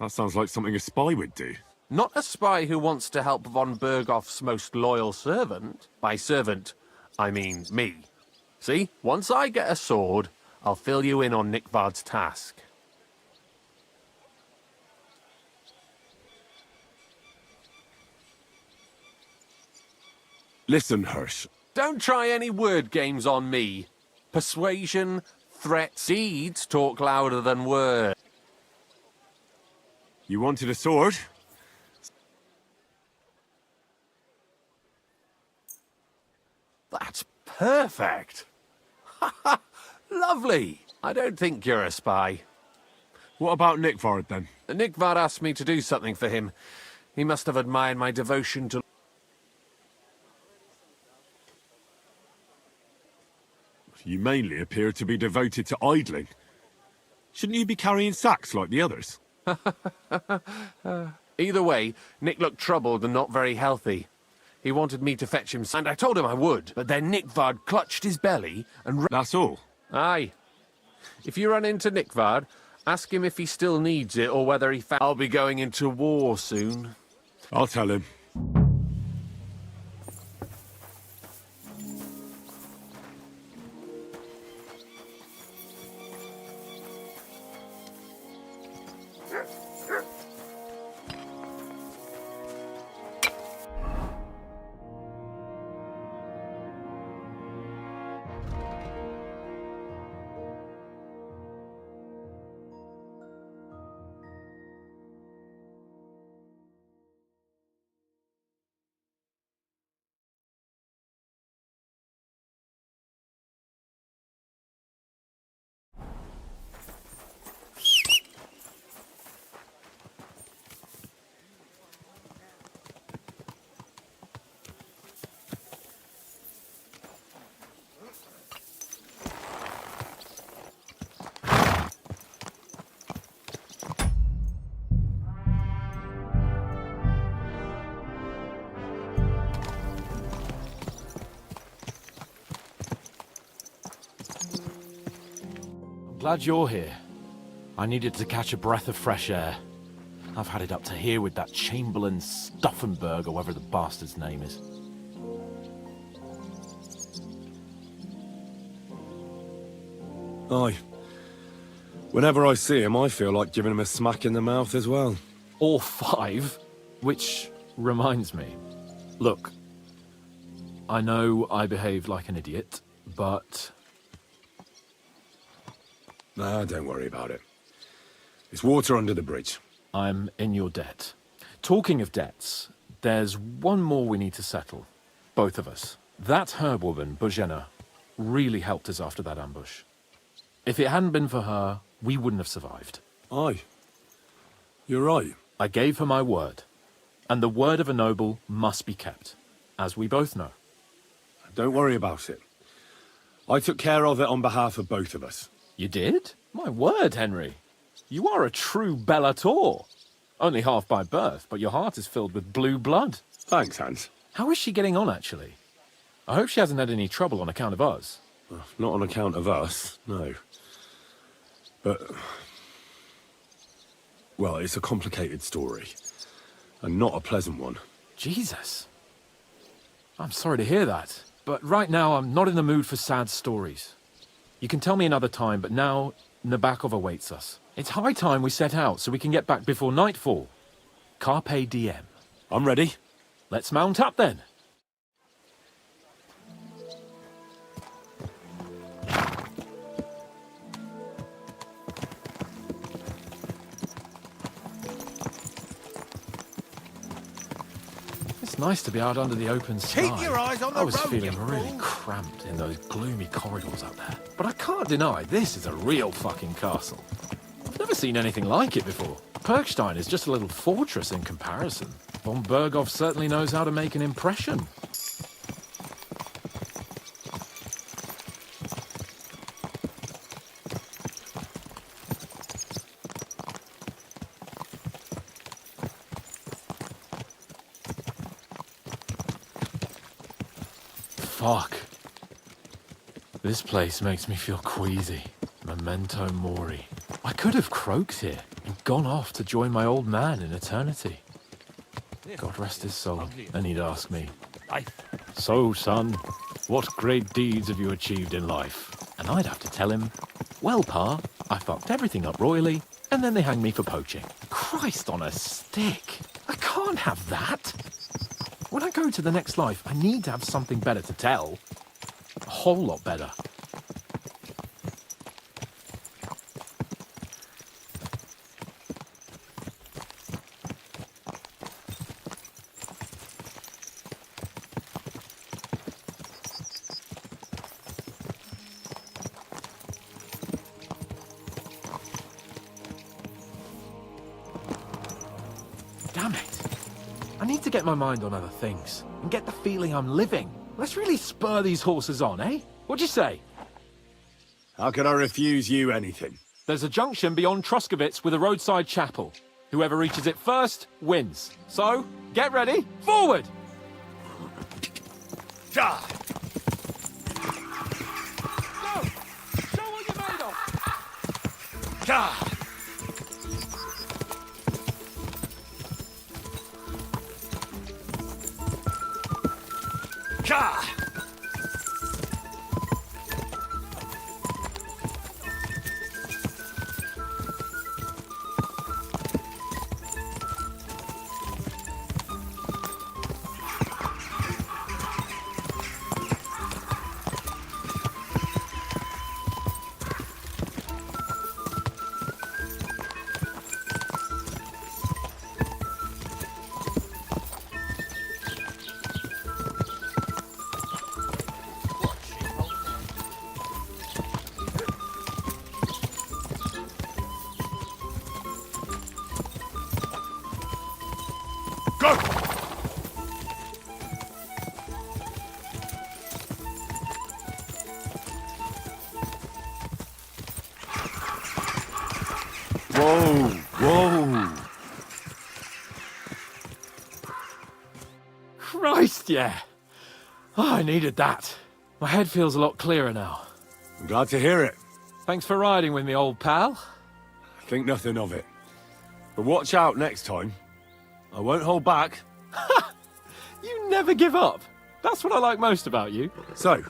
That sounds like something a spy would do. Not a spy who wants to help von Berghoff's most loyal servant. By servant, I mean me. See, once I get a sword, I'll fill you in on Nikvard's task. Listen, Hirsch. Don't try any word games on me. Persuasion, threats, deeds talk louder than words. You wanted a sword? That's perfect. Lovely. I don't think you're a spy. What about Nikvard, then? Nikvard asked me to do something for him. He must have admired my devotion to... You mainly appear to be devoted to idling. Shouldn't you be carrying sacks like the others? Either way, Nick looked troubled and not very healthy. He wanted me to fetch him, and I told him I would, but then Nikvard clutched his belly and... That's all? Aye. If you run into Nikvard, ask him if he still needs it or whether he I'll be going into war soon. I'll tell him. Glad you're here. I needed to catch a breath of fresh air. I've had it up to here with that Chamberlain Stauffenberg, or whatever the bastard's name is. Aye. Whenever I see him, I feel like giving him a smack in the mouth as well. Or 5. Which reminds me. Look, I know I behaved like an idiot, but... Nah, don't worry about it. It's water under the bridge. I'm in your debt. Talking of debts, there's one more we need to settle. Both of us. That herbwoman, Bozhena, really helped us after that ambush. If it hadn't been for her, we wouldn't have survived. Aye. You're right. I gave her my word. And the word of a noble must be kept, as we both know. Don't worry about it. I took care of it on behalf of both of us. You did? My word, Henry. You are a true Bellator. Only half by birth, but your heart is filled with blue blood. Thanks, Hans. How is she getting on, actually? I hope she hasn't had any trouble on account of us. Not on account of us, no. But... well, it's a complicated story. And not a pleasant one. Jesus. I'm sorry to hear that. but right now I'm not in the mood for sad stories. You can tell me another time, but now Nabokov awaits us. It's high time we set out so we can get back before nightfall. Carpe diem. I'm ready. Let's mount up then. It's nice to be out under the open sky. Keep your eyes on the I was road, feeling you really fool. cramped in those gloomy corridors up there. But I can't deny this is a real fucking castle. I've never seen anything like it before. Perkstein is just a little fortress in comparison. Von Berghoff certainly knows how to make an impression. Fuck. This place makes me feel queasy. Memento mori. I could have croaked here and gone off to join my old man in eternity. God rest his soul. And he'd ask me, "So, son, what great deeds have you achieved in life?" And I'd have to tell him, "Well, Pa, I fucked everything up royally, and then they hanged me for poaching." Christ on a stick. I can't have that. When I go to the next life, I need to have something better to tell. A whole lot better. Damn it. I need to get my mind on other things and get the feeling I'm living. Let's really spur these horses on, eh? What'd you say? How could I refuse you anything? There's a junction beyond Truskovitz with a roadside chapel. Whoever reaches it first wins. So, get ready. Forward! Die! Go! Show what you're made of! Die! Die! Go! Whoa! Whoa! Christ, yeah. Oh, I needed that. My head feels a lot clearer now. I'm glad to hear it. Thanks for riding with me, old pal. Think nothing of it. But watch out next time. I won't hold back. You never give up. That's what I like most about you. So,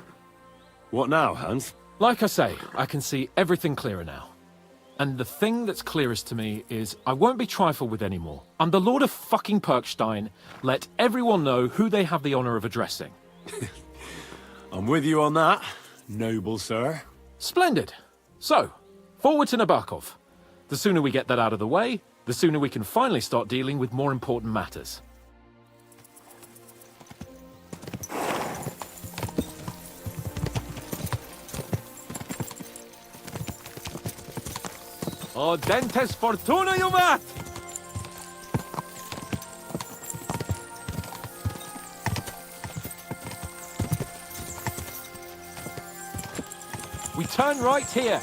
what now, Hans? Like I say, I can see everything clearer now. And the thing that's clearest to me is I won't be trifled with anymore. I'm the Lord of fucking Perkstein. Let everyone know who they have the honor of addressing. I'm with you on that, noble sir. Splendid. So, forward to Nabokov. The sooner we get that out of the way, the sooner we can finally start dealing with more important matters. Audentes fortuna juvat! We turn right here.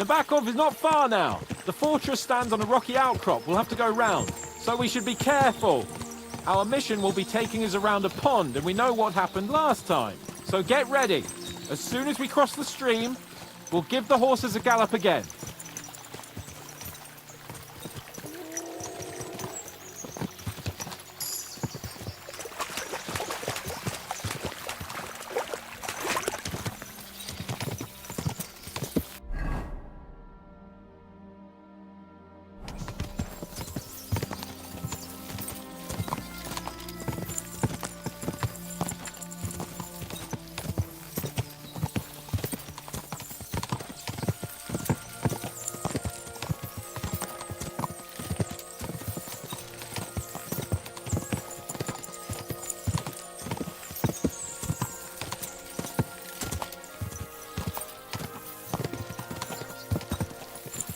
Nabokov is not far now. The fortress stands on a rocky outcrop. We'll have to go round, so we should be careful. Our mission will be taking us around a pond, and we know what happened last time. So get ready. As soon as we cross the stream, we'll give the horses a gallop again.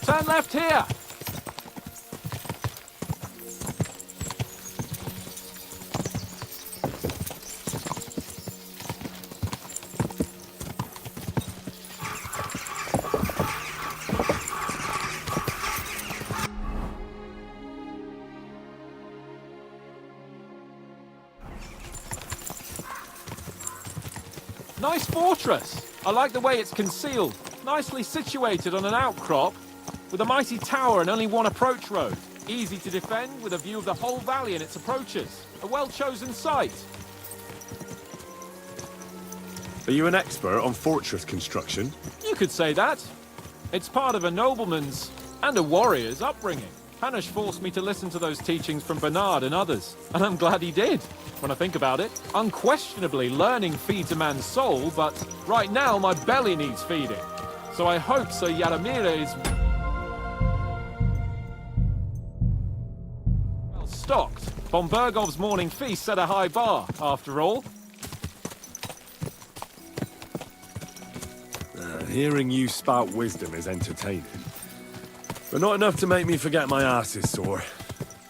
Turn left here! Nice fortress! I like the way it's concealed. Nicely situated on an outcrop, with a mighty tower and only one approach road. Easy to defend, with a view of the whole valley and its approaches. A well-chosen site. Are you an expert on fortress construction? You could say that. It's part of a nobleman's and a warrior's upbringing. Hanush forced me to listen to those teachings from Bernard and others, and I'm glad he did. When I think about it, unquestionably learning feeds a man's soul, but right now my belly needs feeding. So I hope Sir Yaramir is well stocked. Von Bergov's morning feast set a high bar, after all. Hearing you spout wisdom is entertaining. But not enough to make me forget my ass is sore.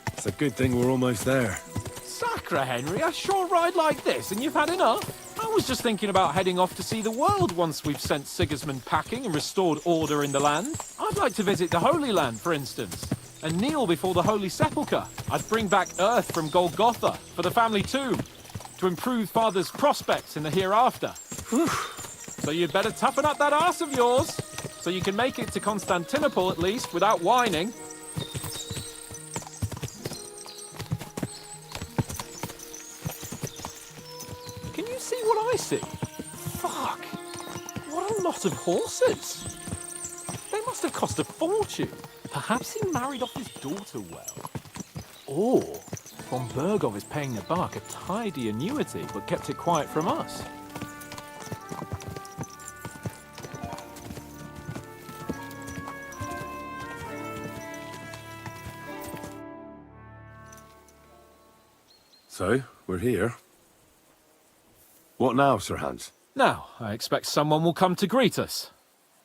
It's a good thing we're almost there. Sacre, Henry, a short ride like this and you've had enough? I was just thinking about heading off to see the world once we've sent Sigismund packing and restored order in the land. I'd like to visit the Holy Land, for instance, and kneel before the Holy Sepulchre. I'd bring back earth from Golgotha for the family tomb, to improve Father's prospects in the hereafter. Whew. So you'd better toughen up that arse of yours, so you can make it to Constantinople at least without whining. Can you see what I see? Fuck! What a lot of horses! They must have cost a fortune. Perhaps he married off his daughter well. Or von Bergov is paying the Bach a tidy annuity, but kept it quiet from us. So, we're here. What now, Sir Hans? Now, I expect someone will come to greet us.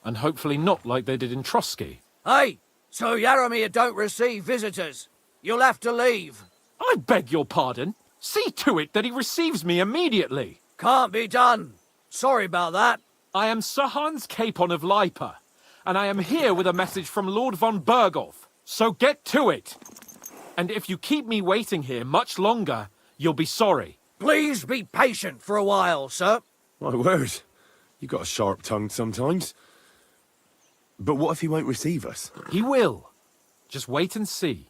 And hopefully not like they did in Trotsky. Hey! So Yaramir don't receive visitors. You'll have to leave. I beg your pardon. See to it that he receives me immediately. Can't be done. Sorry about that. I am Sir Hans Capon of Lipa, and I am here with a message from Lord von Bergov. So get to it. And if you keep me waiting here much longer, you'll be sorry. Please be patient for a while, sir. My word. You got a sharp tongue sometimes. But what if he won't receive us? He will. Just wait and see.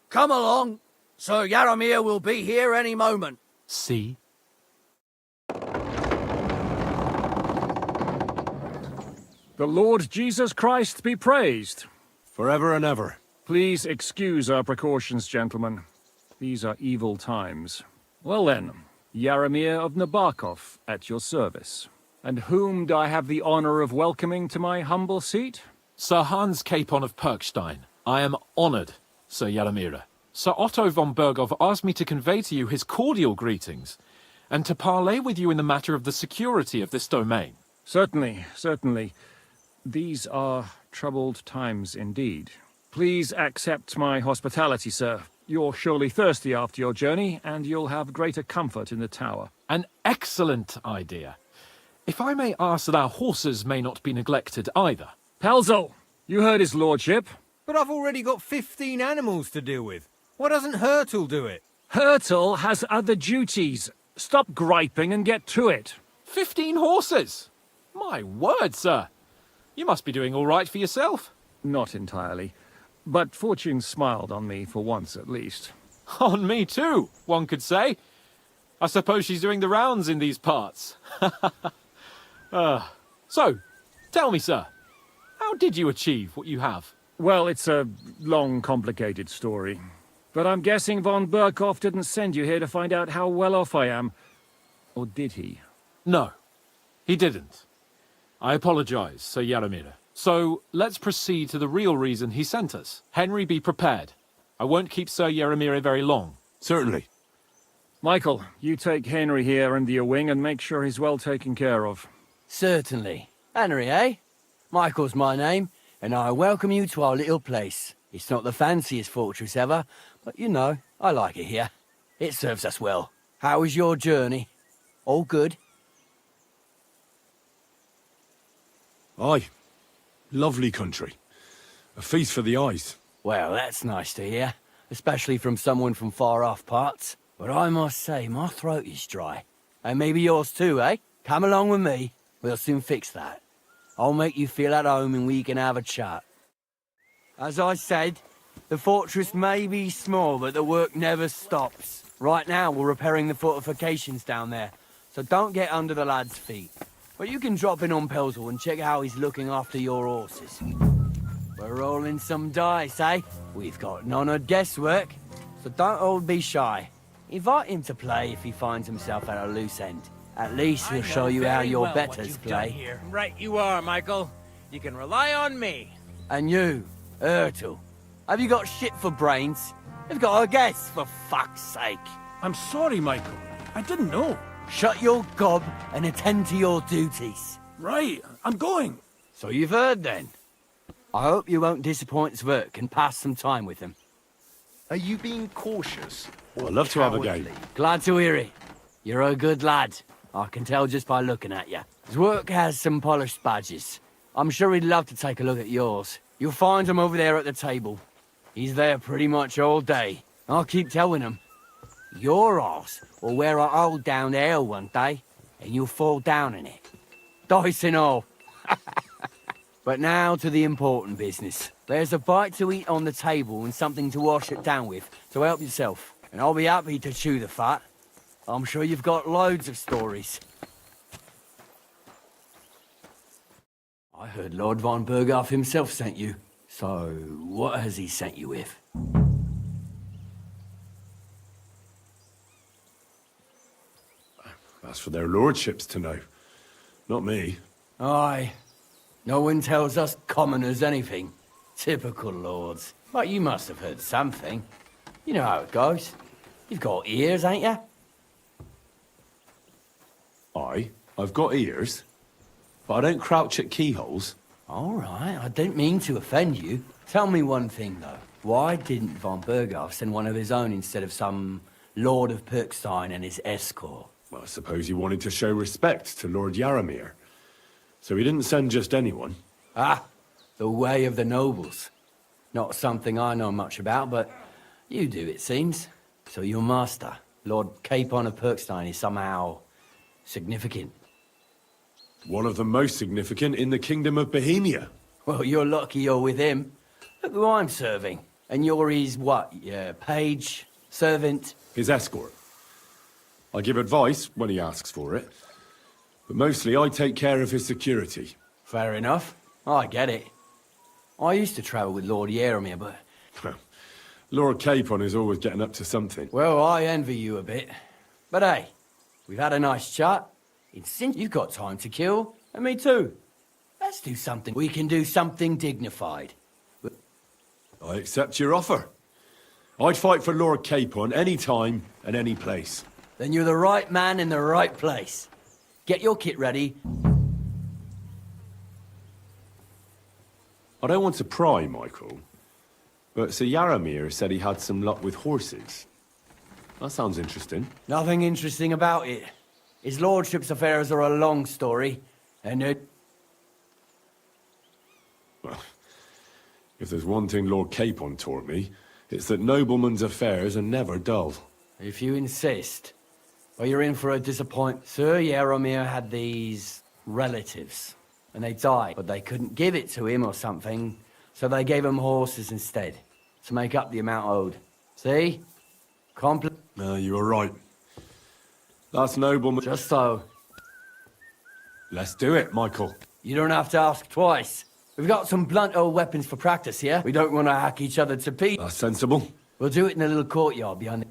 Come along. Sir Yaramir will be here any moment. See? The Lord Jesus Christ be praised. Forever and ever. Please excuse our precautions, gentlemen. These are evil times. Well then, Yaramir of Nabokov, at your service. And whom do I have the honor of welcoming to my humble seat? Sir Hans Capon of Perkstein. I am honored, Sir Yaramir. Sir Otto von Bergov asked me to convey to you his cordial greetings, and to parley with you in the matter of the security of this domain. Certainly, certainly. These are troubled times indeed. Please accept my hospitality, sir. You're surely thirsty after your journey, and you'll have greater comfort in the tower. An excellent idea. If I may ask that our horses may not be neglected either. Pelzel, you heard his lordship. But I've already got 15 animals to deal with. Why doesn't Hurtle do it? Hurtle has other duties. Stop griping and get to it. 15 horses? My word, sir. You must be doing all right for yourself. Not entirely. But fortune smiled on me for once at least. On me too, one could say. I suppose she's doing the rounds in these parts. So, tell me, sir, how did you achieve what you have? Well, it's a long, complicated story. But I'm guessing von Burkhoff didn't send you here to find out how well off I am. Or did he? No, he didn't. I apologize, Sir Yaramir. So, let's proceed to the real reason he sent us. Henry, be prepared. I won't keep Sir Yaramir very long. Certainly. Michael, you take Henry here under your wing and make sure he's well taken care of. Certainly. Henry, eh? Michael's my name, and I welcome you to our little place. It's not the fanciest fortress ever, but you know, I like it here. It serves us well. How was your journey? All good? Aye. Lovely country. A feast for the eyes. Well, that's nice to hear, especially from someone from far-off parts. But I must say, my throat is dry. And maybe yours too, eh? Come along with me. We'll soon fix that. I'll make you feel at home and we can have a chat. As I said, the fortress may be small, but the work never stops. Right now, we're repairing the fortifications down there, so don't get under the lad's feet. But you can drop in on Pelzel and check how he's looking after your horses. We're rolling some dice, eh? We've got none of guesswork, so don't all be shy. Invite him to play if he finds himself at a loose end. At least he'll show you how your betters play. Here. Right you are, Michael. You can rely on me. And you, Ertl, have you got shit for brains? You've got a guess, for fuck's sake. I'm sorry, Michael. I didn't know. Shut your gob and attend to your duties. Right, I'm going. So you've heard then. I hope you won't disappoint Zwerk and pass some time with him. Are you being cautious? Or I'd love to have a cowardly? game. Glad to hear it. You're a good lad. I can tell just by looking at you. Zwerk has some polished badges. I'm sure he'd love to take a look at yours. You'll find him over there at the table. He's there pretty much all day. I'll keep telling him. Your arse will wear a hole down the ale one day, and you'll fall down in it. Dice and all. But now to the important business. There's a bite to eat on the table and something to wash it down with, so help yourself. And I'll be happy to chew the fat. I'm sure you've got loads of stories. I heard Lord von Burghoff himself sent you. So, what has he sent you with? That's for their lordships to know. Not me. Aye. No one tells us commoners anything. Typical lords. But you must have heard something. You know how it goes. You've got ears, ain't you? Aye, I've got ears. But I don't crouch at keyholes. All right, I didn't mean to offend you. Tell me one thing, though. Why didn't von Burghoff send one of his own instead of some Lord of Pirkstein and his escort? Well, I suppose he wanted to show respect to Lord Yaramir. So he didn't send just anyone. Ah, the way of the nobles. Not something I know much about, but you do, it seems. So your master, Lord Capon of Pirkstein, is somehow significant. One of the most significant in the Kingdom of Bohemia. Well, you're lucky you're with him. Look who I'm serving. And you're his, what, page, servant? His escort. I give advice when he asks for it. But mostly I take care of his security. Fair enough. I get it. I used to travel with Lord Yaramir, but... Lord Capon is always getting up to something. Well, I envy you a bit. But hey, we've had a nice chat. It's since you've got time to kill, and me too. Let's do something. We can do something dignified. I accept your offer. I'd fight for Lord Capon any time and any place. Then you're the right man in the right place. Get your kit ready. I don't want to pry, Michael. But Sir Yaramir said he had some luck with horses. That sounds interesting. Nothing interesting about it. His lordship's affairs are a long story, and it... Well, if there's one thing Lord Capon taught me, it's that noblemen's affairs are never dull. If you insist. Well, you're in for a disappointment. Sir Yaramir had these relatives, and they died, but they couldn't give it to him or something, so they gave him horses instead, to make up the amount owed. See? No, you were right. That's nobleman. Just so. Let's do it, Michael. You don't have to ask twice. We've got some blunt old weapons for practice here. We don't want to hack each other to pieces. That's sensible. We'll do it in a little courtyard behind the...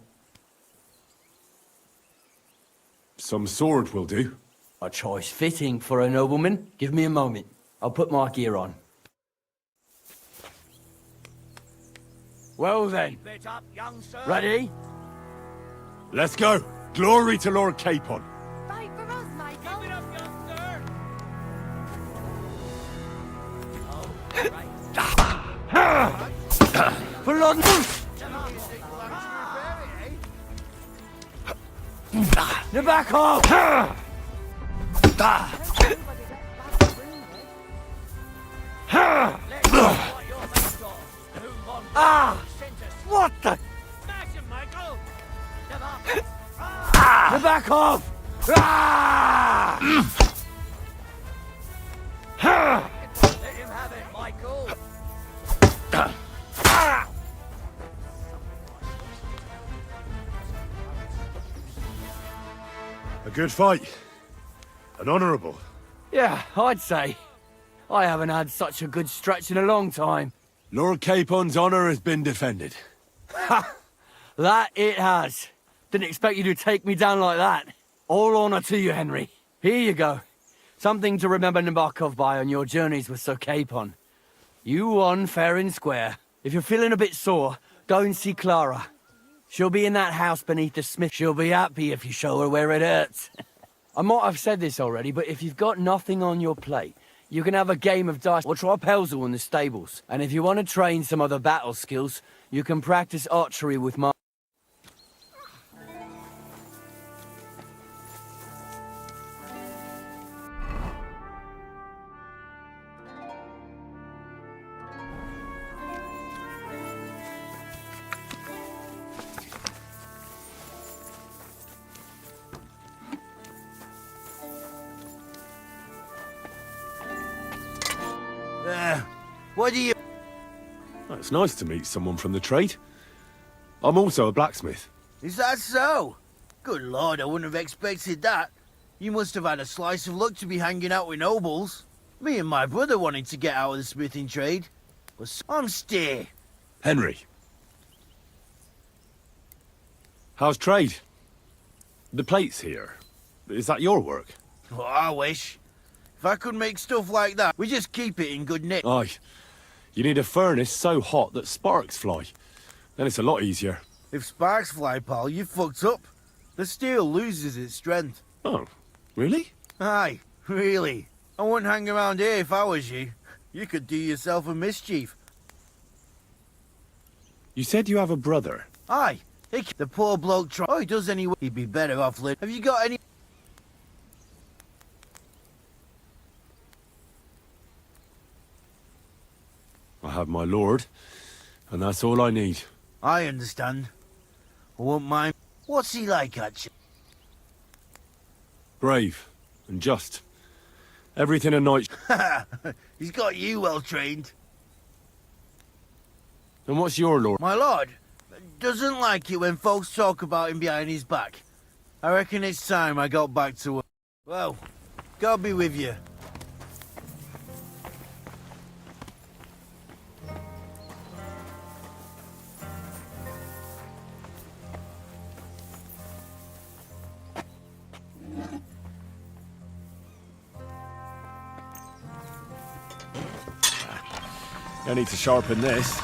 Some sword will do. A choice fitting for a nobleman. Give me a moment. I'll put my gear on. Well then. Ready? Let's go. Glory to Lord Capon. Fight for us, Michael. Keep it up, youngster! For London! Now back off! What the? Smash him, Michael! Now back off! Let him have it, Michael! A good fight. An honourable. Yeah, I'd say. I haven't had such a good stretch in a long time. Lord Capon's honour has been defended. Ha! That it has. Didn't expect you to take me down like that. All honour to you, Henry. Here you go. Something to remember Nabokov by on your journeys with Sir Capon. You won fair and square. If you're feeling a bit sore, go and see Clara. She'll be in that house beneath the smith. She'll be happy if you show her where it hurts. I might have said this already, but if you've got nothing on your plate, you can have a game of dice or try Pelzel in the stables. And if you want to train some other battle skills, you can practice archery with my... What do you... Oh, it's nice to meet someone from the trade. I'm also a blacksmith. Is that so? Good lord, I wouldn't have expected that. You must have had a slice of luck to be hanging out with nobles. Me and my brother wanted to get out of the smithing trade. But I'm stay. Henry. How's trade? The plates here. Is that your work? Oh, I wish. If I could make stuff like that, we just keep it in good nick. Aye. You need a furnace so hot that sparks fly. Then it's a lot easier. If sparks fly, pal, you fucked up. The steel loses its strength. Oh, really? Aye, really. I wouldn't hang around here if I was you. You could do yourself a mischief. You said you have a brother. Aye. The poor bloke try. Oh, he does anyway. He'd be better off living. Have you got any... I have my lord, and that's all I need. I understand. I won't mind. What's he like, actually? Brave and just. Everything a knight... He's got you well trained. And what's your lord? My lord doesn't like it when folks talk about him behind his back. I reckon it's time I got back to work. Well, God be with you. I need to sharpen this.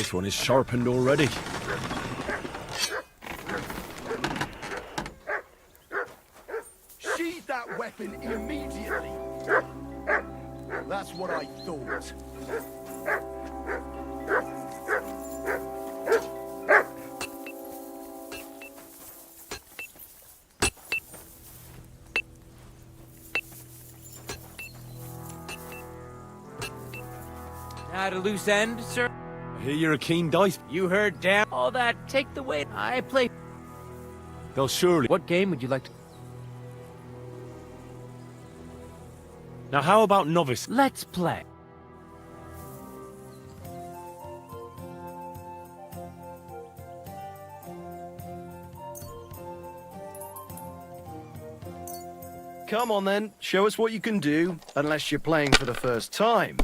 This one is sharpened already. Sheathe that weapon immediately. That's what I thought. At a loose end, sir? I hear you're a keen dice. You heard damn all that. Take the weight. I play. They'll surely... What game would you like to... Now how about novice? Let's play. Come on then, show us what you can do, unless you're playing for the first time.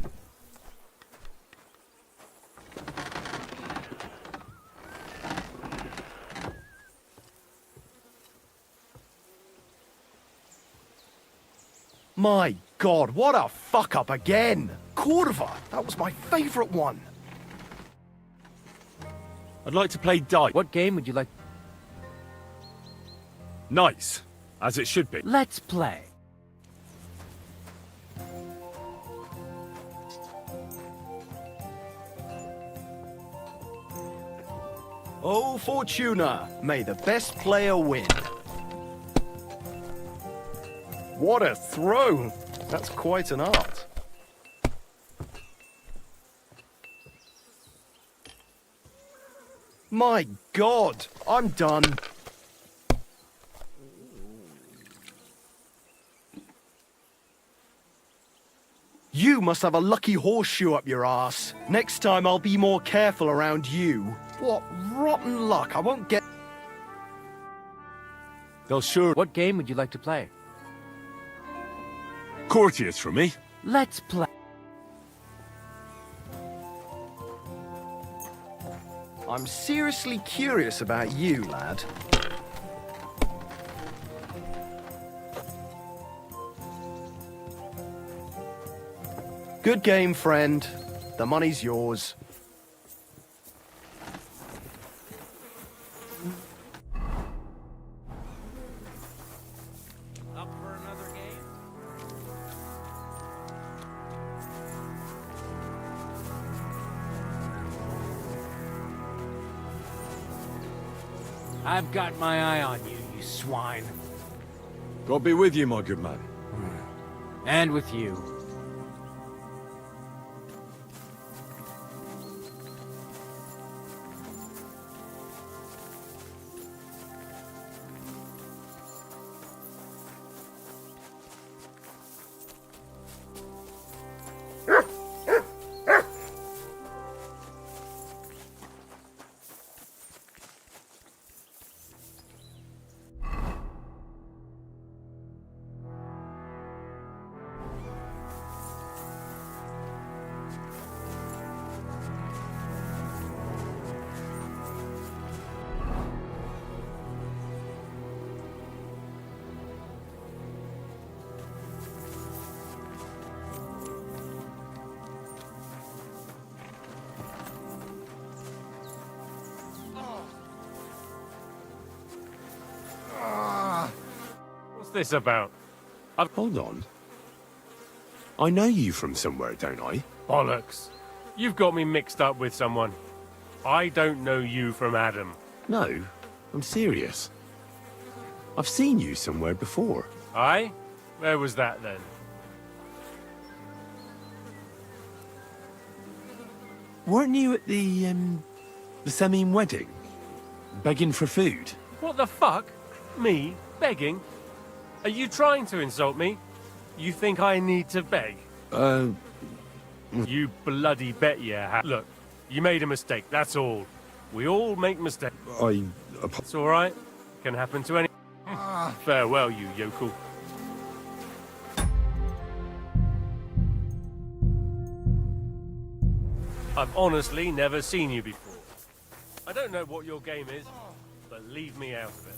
My God, what a fuck up again! Corva, that was my favourite one. I'd like to play dice. What game would you like? Nice, as it should be. Let's play. Oh, Fortuna, may the best player win. What a throw! That's quite an art. My God, I'm done. You must have a lucky horseshoe up your ass. Next time I'll be more careful around you. What rotten luck, I won't get... They'll sure... What game would you like to play? Courtiers for me. Let's play. I'm seriously curious about you, lad. Good game, friend. The money's yours. Up for another game? I've got my eye on you, you swine. God be with you, my good man. And with you. What's this about? Hold on. I know you from somewhere, don't I? Bollocks. You've got me mixed up with someone. I don't know you from Adam. No, I'm serious. I've seen you somewhere before. Aye? Where was that then? Weren't you at the Semine wedding? Begging for food? What the fuck? Me? Begging? Are you trying to insult me? You think I need to beg? You bloody bet you have. Look, you made a mistake, that's all. We all make mistakes. It's alright. Can happen to any... Farewell, you yokel. I've honestly never seen you before. I don't know what your game is, but leave me out of it.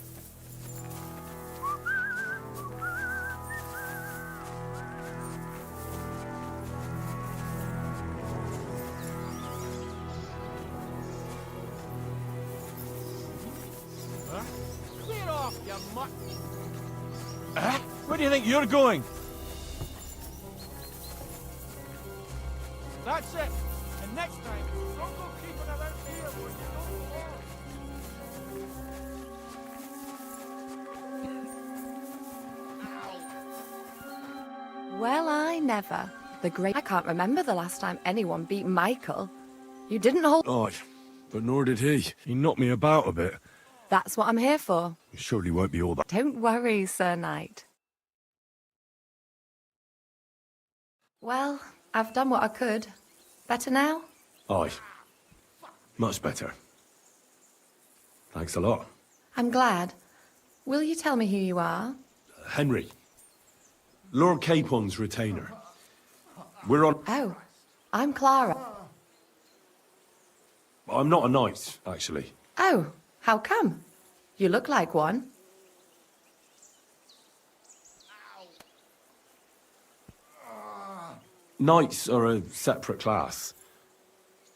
Clear off, you mutt! Where do you think you're going? That's it! And next time, don't go creeping around here where you don't belong! Well, I never. I can't remember the last time anyone beat Michael. You didn't hold... Oh, but nor did he. He knocked me about a bit. That's what I'm here for. It surely won't be all that. Don't worry, Sir Knight. Well, I've done what I could. Better now? Aye. Much better. Thanks a lot. I'm glad. Will you tell me who you are? Henry. Lord Capon's retainer. We're on... Oh, I'm Clara. I'm not a knight, actually. Oh, how come? You look like one. Knights are a separate class.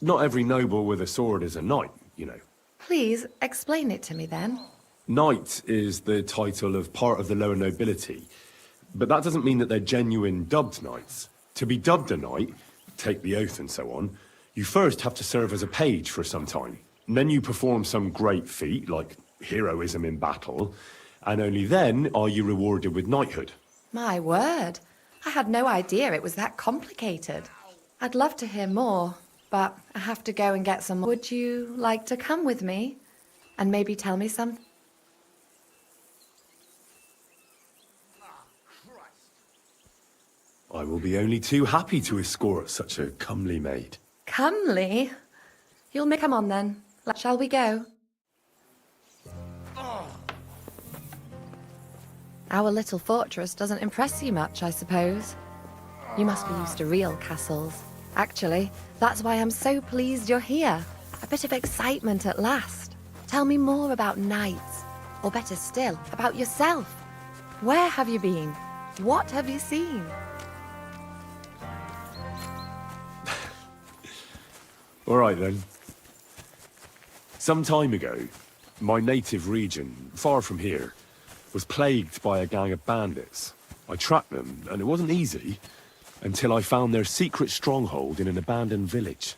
Not every noble with a sword is a knight, you know. Please, explain it to me then. Knight is the title of part of the lower nobility, but that doesn't mean that they're genuine dubbed knights. To be dubbed a knight, take the oath and so on, you first have to serve as a page for some time. And then you perform some great feat, like heroism in battle, and only then are you rewarded with knighthood. My word. I had no idea it was that complicated. I'd love to hear more, but I have to go and get some. Would you like to come with me? And maybe tell me something? I will be only too happy to escort such a comely maid. Comely? Come on then. Shall we go? Our little fortress doesn't impress you much, I suppose. You must be used to real castles. Actually, that's why I'm so pleased you're here. A bit of excitement at last. Tell me more about knights. Or better still, about yourself. Where have you been? What have you seen? All right, then. Some time ago, my native region, far from here, was plagued by a gang of bandits. I tracked them, and it wasn't easy, until I found their secret stronghold in an abandoned village.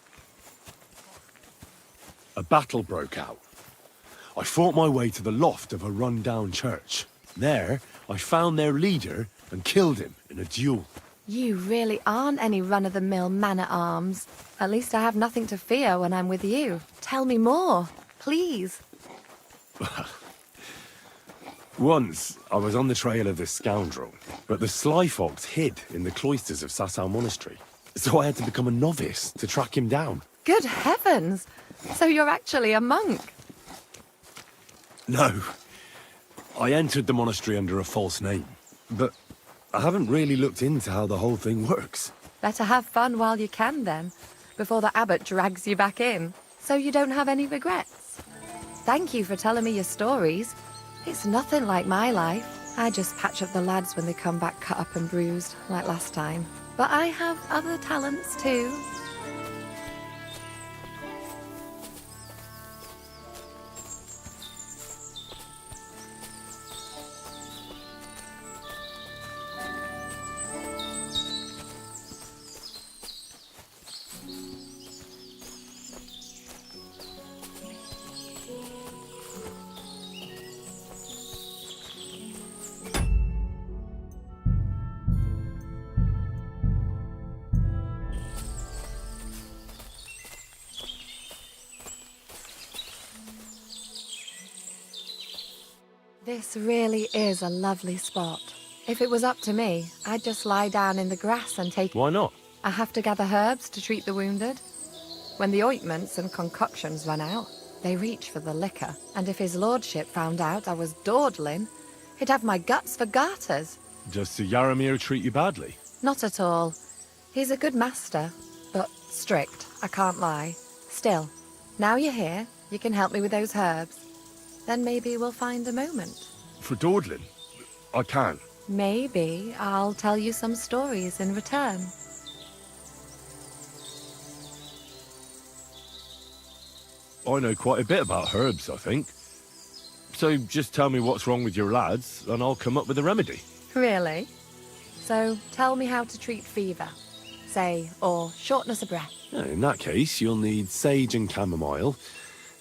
A battle broke out. I fought my way to the loft of a run-down church. There, I found their leader and killed him in a duel. You really aren't any run-of-the-mill man-at-arms. At least I have nothing to fear when I'm with you. Tell me more, please. Once, I was on the trail of this scoundrel, but the sly fox hid in the cloisters of Sasau Monastery. So I had to become a novice to track him down. Good heavens! So you're actually a monk? No. I entered the monastery under a false name, but I haven't really looked into how the whole thing works. Better have fun while you can, then, before the abbot drags you back in, so you don't have any regrets. Thank you for telling me your stories. It's nothing like my life. I just patch up the lads when they come back cut up and bruised, like last time. But I have other talents, too. This really is a lovely spot. If it was up to me, I'd just lie down in the grass and take... Why not? I have to gather herbs to treat the wounded. When the ointments and concoctions run out, they reach for the liquor. And if his lordship found out I was dawdling, he'd have my guts for garters. Does Sir Yaramir treat you badly? Not at all. He's a good master, but strict, I can't lie. Still, now you're here, you can help me with those herbs. Then maybe we'll find a moment. For dawdling? I can. Maybe I'll tell you some stories in return. I know quite a bit about herbs, I think. So just tell me what's wrong with your lads, and I'll come up with a remedy. Really? So tell me how to treat fever, say, or shortness of breath. In that case, you'll need sage and chamomile,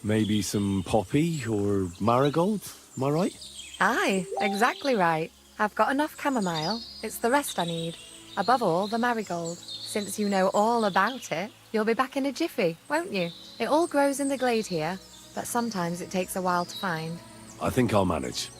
maybe some poppy or marigold, am I right? Aye, exactly right. I've got enough chamomile. It's the rest I need. Above all, the marigold. Since you know all about it, you'll be back in a jiffy, won't you? It all grows in the glade here, but sometimes it takes a while to find. I think I'll manage.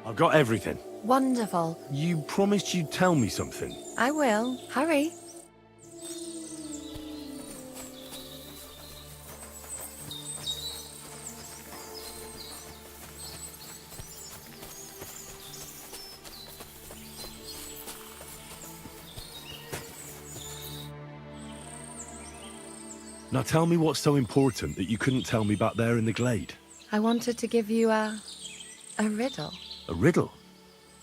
I've got everything. Wonderful. You promised you'd tell me something. I will. Hurry. Now tell me what's so important that you couldn't tell me back there in the glade. I wanted to give you a riddle. A riddle?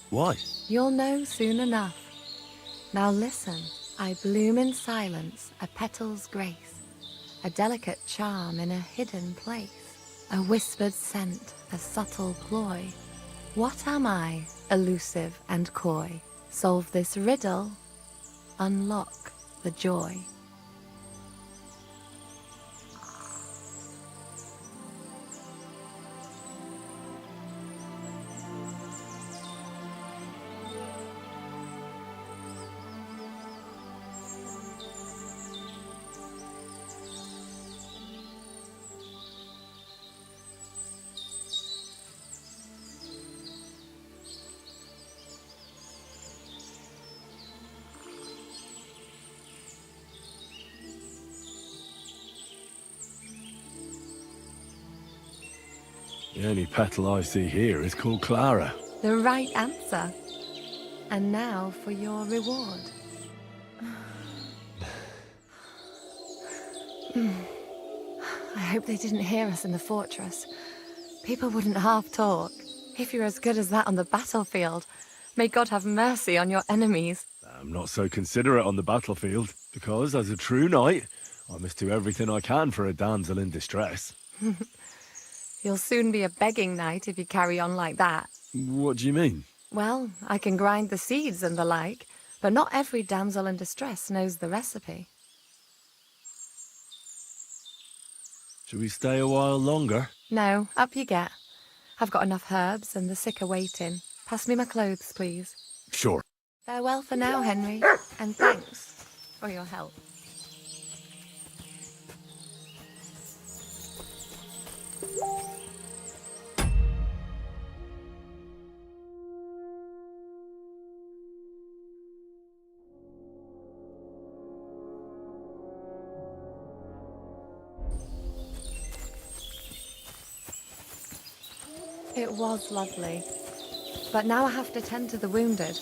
Why? You'll know soon enough. Now listen. I bloom in silence, a petal's grace, a delicate charm in a hidden place, a whispered scent, a subtle ploy. What am I, elusive and coy? Solve this riddle, unlock the joy. The only petal I see here is called Clara. The right answer. And now for your reward. I hope they didn't hear us in the fortress. People wouldn't half talk. If you're as good as that on the battlefield, may God have mercy on your enemies. I'm not so considerate on the battlefield, because as a true knight, I must do everything I can for a damsel in distress. You'll soon be a begging knight if you carry on like that. What do you mean? Well, I can grind the seeds and the like, but not every damsel in distress knows the recipe. Should we stay a while longer? No, up you get. I've got enough herbs and the sick are waiting. Pass me my clothes, please. Sure. Farewell for now, Henry, and thanks for your help. It was lovely, but now I have to tend to the wounded.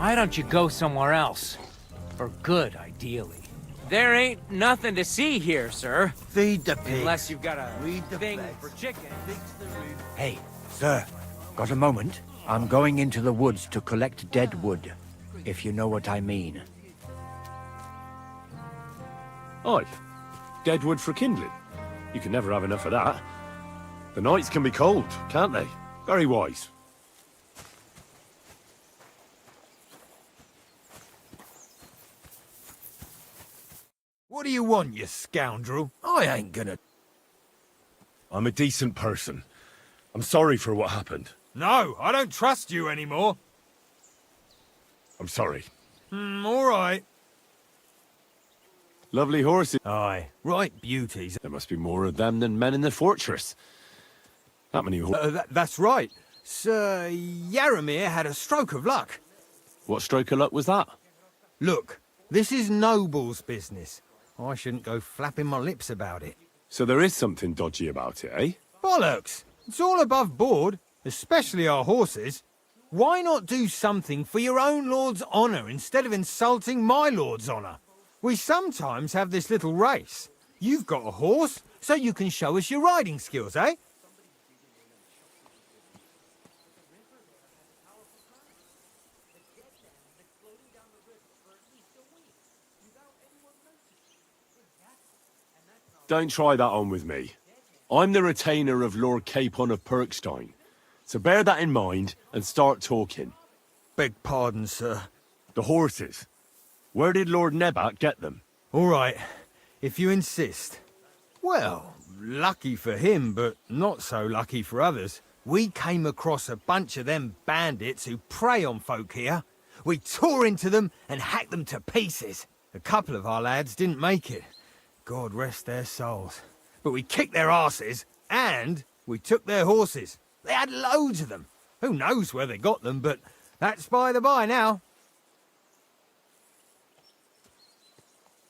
Why don't you go somewhere else? For good, ideally. There ain't nothing to see here, sir. Feed the pigs. Unless you've got a Read the thing flags. for chicken. Hey, sir, got a moment? I'm going into the woods to collect dead wood, if you know what I mean. Aye. Dead wood for kindling. You can never have enough of that. The nights can be cold, can't they? Very wise. What do you want, you scoundrel? I ain't gonna... I'm a decent person. I'm sorry for what happened. No, I don't trust you anymore. I'm sorry. All right. Lovely horses. Aye, right beauties. There must be more of them than men in the fortress. That many horses. That's right. Sir Yaramir had a stroke of luck. What stroke of luck was that? Look, this is Noble's business. I shouldn't go flapping my lips about it. So there is something dodgy about it, eh? Bollocks! It's all above board, especially our horses. Why not do something for your own lord's honour instead of insulting my lord's honour? We sometimes have this little race. You've got a horse, so you can show us your riding skills, eh? Don't try that on with me. I'm the retainer of Lord Capon of Perkstein. So bear that in mind and start talking. Beg pardon, sir. The horses. Where did Lord Nebat get them? All right, if you insist. Well, lucky for him, but not so lucky for others. We came across a bunch of them bandits who prey on folk here. We tore into them and hacked them to pieces. A couple of our lads didn't make it. God rest their souls. But we kicked their asses, and we took their horses. They had loads of them. Who knows where they got them, but that's by the by now.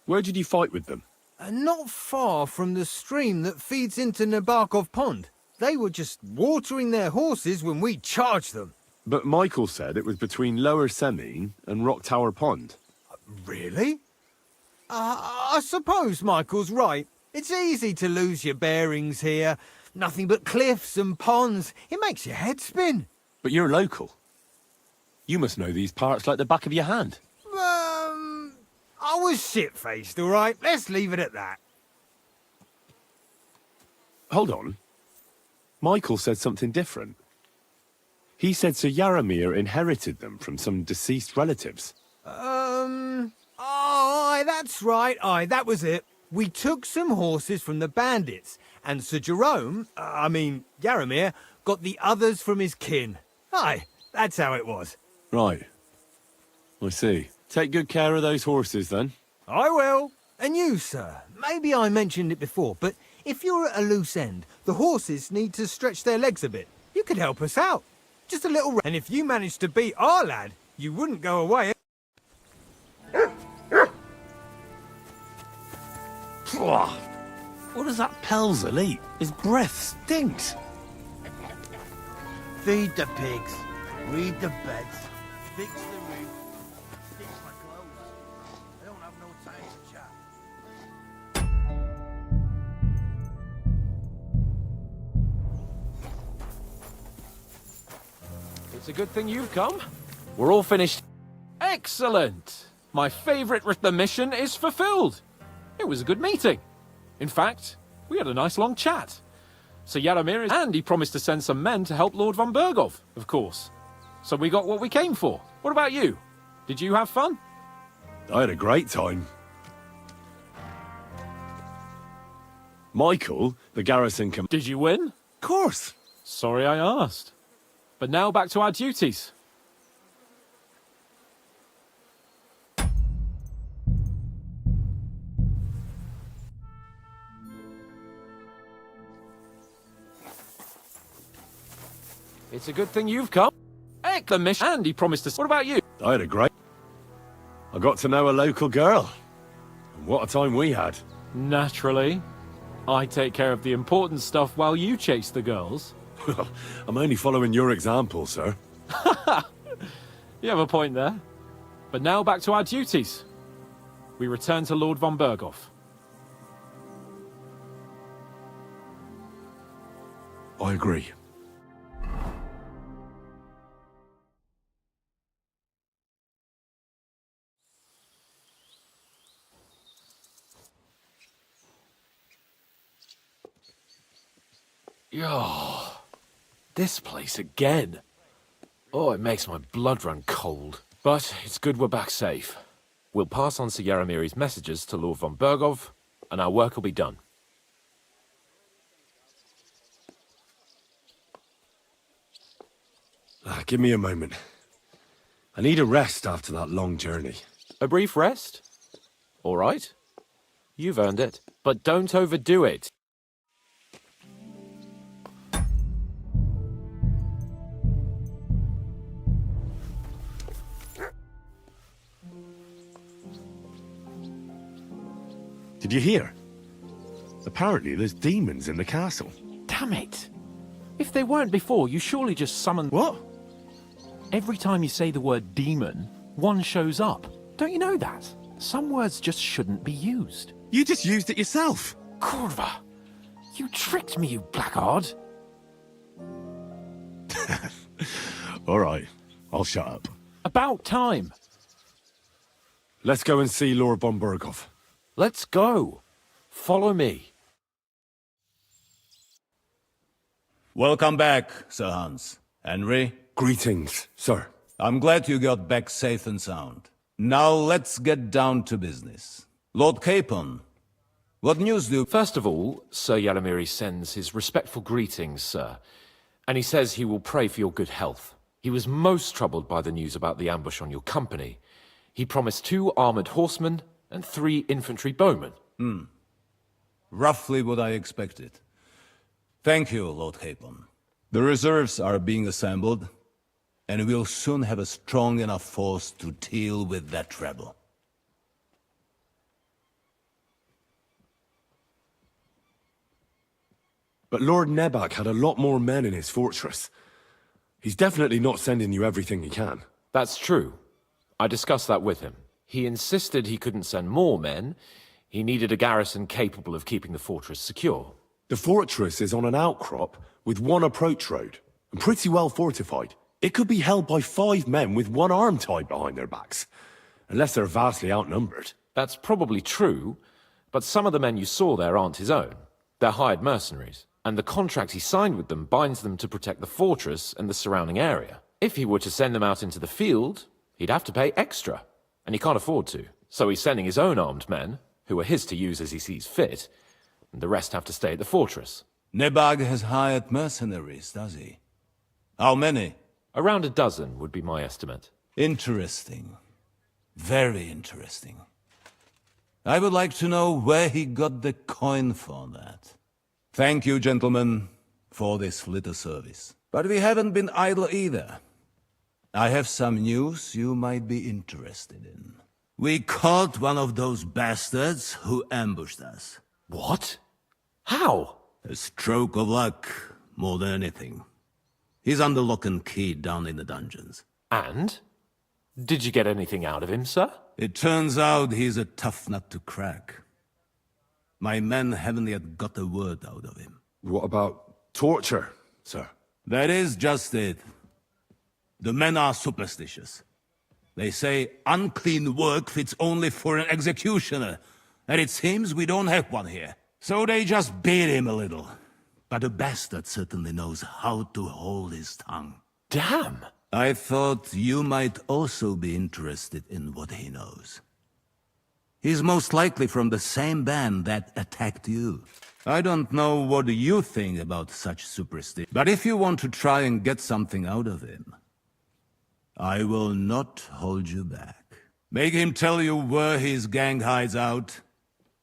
Where did you fight with them? Not far from the stream that feeds into Nabarkov Pond. They were just watering their horses when we charged them. But Michael said it was between Lower Semine and Rock Tower Pond. Really? I suppose Michael's right. It's easy to lose your bearings here. Nothing but cliffs and ponds. It makes your head spin. But you're local. You must know these parts like the back of your hand. I was shit-faced, all right? Let's leave it at that. hold on. Michael said something different. He said Sir Yaramir inherited them from some deceased relatives. Aye, that's right. Aye, that was it. We took some horses from the bandits, and Sir Jerome, Yaramir, got the others from his kin. Aye, that's how it was. Right. I see. Take good care of those horses, then. I will. And you, sir, maybe I mentioned it before, but if you're at a loose end, the horses need to stretch their legs a bit. You could help us out. Just a little... And if you managed to beat our lad, you wouldn't go away. What does that Pelzel eat? His breath stinks. Feed the pigs, read the beds, fix the roof, stitch my clothes. I don't have no time to chat. It's a good thing you've come. We're all finished. Excellent! My favourite the mission is fulfilled. It was a good meeting. In fact, we had a nice long chat. So Yaramir and he promised to send some men to help Lord von Bergov, of course. So we got what we came for. What about you? Did you have fun? I had a great time. Michael, the garrison Did you win? Of course. Sorry I asked. But now back to our duties. It's a good thing you've come. Heck, the mission. And he promised us. What about you? I had a great... I got to know a local girl. And what a time we had. Naturally. I take care of the important stuff while you chase the girls. Well, I'm only following your example, sir. You have a point there. But now back to our duties. We return to Lord von Bergov. I agree. Oh, this place again. Oh, it makes my blood run cold. But it's good we're back safe. We'll pass on Sir Yaramiri's messages to Lord von Bergov, and our work will be done. Give me a moment. I need a rest after that long journey. A brief rest? All right. You've earned it. But don't overdo it. Did you hear? Apparently there's demons in the castle. Damn it! If they weren't before, you surely just summoned... What? Every time you say the word demon, one shows up. Don't you know that? Some words just shouldn't be used. You just used it yourself. Corva! You tricked me, you blackguard! All right, I'll shut up. About time. Let's go and see Lord von Bergov. Let's go. Follow me. Welcome back, Sir Hans. Henry? Greetings, sir. I'm glad you got back safe and sound. Now let's get down to business. Lord Capon, what news do... First of all, Sir Yaramiri sends his respectful greetings, sir. And he says he will pray for your good health. He was most troubled by the news about the ambush on your company. He promised 2 armored horsemen and 3 infantry bowmen. Roughly what I expected. Thank you, Lord Capon. The reserves are being assembled, and we'll soon have a strong enough force to deal with that rebel. But Lord Nebak had a lot more men in his fortress. He's definitely not sending you everything he can. That's true. I discussed that with him. He insisted he couldn't send more men. He needed a garrison capable of keeping the fortress secure. The fortress is on an outcrop with 1 approach road, and pretty well fortified. It could be held by 5 men with 1 arm tied behind their backs, unless they're vastly outnumbered. That's probably true, but some of the men you saw there aren't his own. They're hired mercenaries. and the contract he signed with them binds them to protect the fortress and the surrounding area. If he were to send them out into the field, he'd have to pay extra, and he can't afford to. So he's sending his own armed men, who are his to use as he sees fit, and the rest have to stay at the fortress. Nebag has hired mercenaries, does he? How many? Around a dozen would be my estimate. Interesting. Very interesting. I would like to know where he got the coin for that. Thank you, gentlemen, for this little service. But we haven't been idle either. I have some news you might be interested in. We caught one of those bastards who ambushed us. What? How? A stroke of luck, more than anything. He's under lock and key down in the dungeons. And? Did you get anything out of him, sir? It turns out he's a tough nut to crack. My men haven't yet got a word out of him. What about torture, sir? That is just it. The men are superstitious. They say unclean work fits only for an executioner, and it seems we don't have one here. So they just beat him a little. But the bastard certainly knows how to hold his tongue. Damn! I thought you might also be interested in what he knows. He's most likely from the same band that attacked you. I don't know what you think about such superstition, but if you want to try and get something out of him, I will not hold you back. Make him tell you where his gang hides out,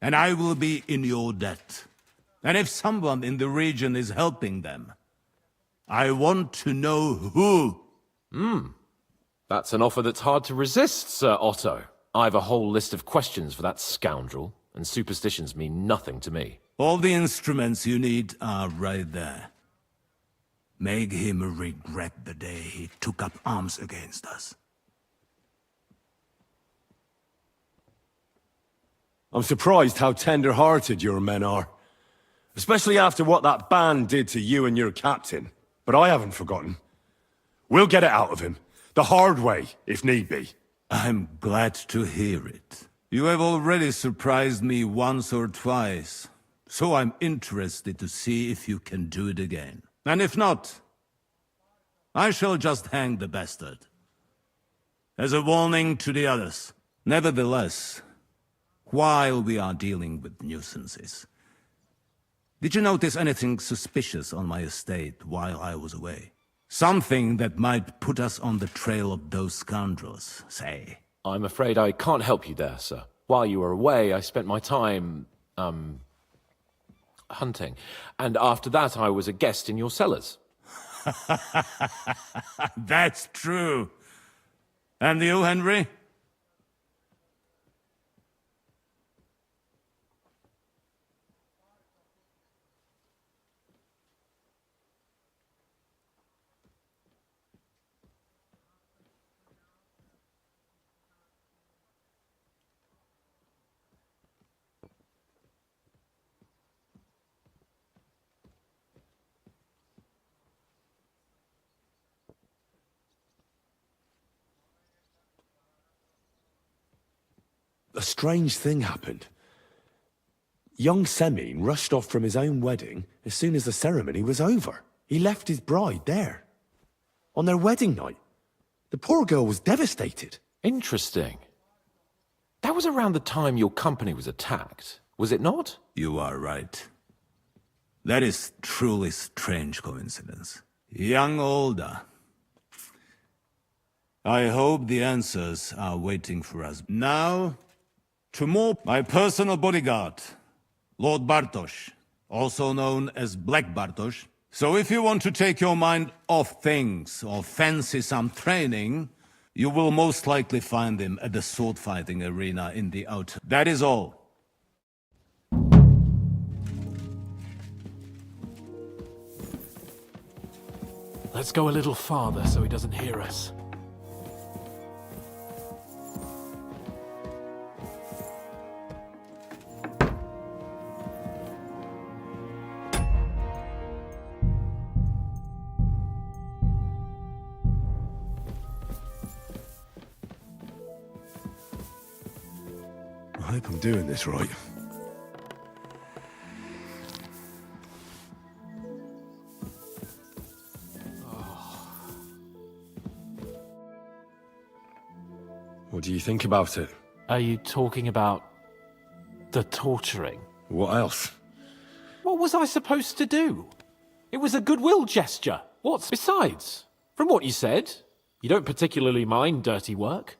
and I will be in your debt. And if someone in the region is helping them, I want to know who. That's an offer that's hard to resist, Sir Otto. I've a whole list of questions for that scoundrel, and superstitions mean nothing to me. All the instruments you need are right there. Make him regret the day he took up arms against us. I'm surprised how tender-hearted your men are. Especially after what that band did to you and your captain. But I haven't forgotten. We'll get it out of him. The hard way, if need be. I'm glad to hear it. You have already surprised me once or twice, so I'm interested to see if you can do it again. And if not, I shall just hang the bastard. As a warning to the others. Nevertheless, while we are dealing with nuisances, did you notice anything suspicious on my estate while I was away? Something that might put us on the trail of those scoundrels, say. I'm afraid I can't help you there, sir. While you were away, I spent my time, hunting. And after that, I was a guest in your cellars. That's true. And you, Henry? A strange thing happened. Young Semine rushed off from his own wedding as soon as the ceremony was over. He left his bride there. On their wedding night. The poor girl was devastated. Interesting. That was around the time your company was attacked, was it not? You are right. That is truly strange coincidence. Young Olda. I hope the answers are waiting for us. Now, to more my personal bodyguard, Lord Bartosz, also known as Black Bartosz. So if you want to take your mind off things or fancy some training, you will most likely find him at the sword-fighting arena in the outer. That is all. Let's go a little farther so he doesn't hear us. I hope I'm doing this right. What do you think about it? Are you talking about the torturing? What else? What was I supposed to do? It was a goodwill gesture. What's besides? From what you said, you don't particularly mind dirty work.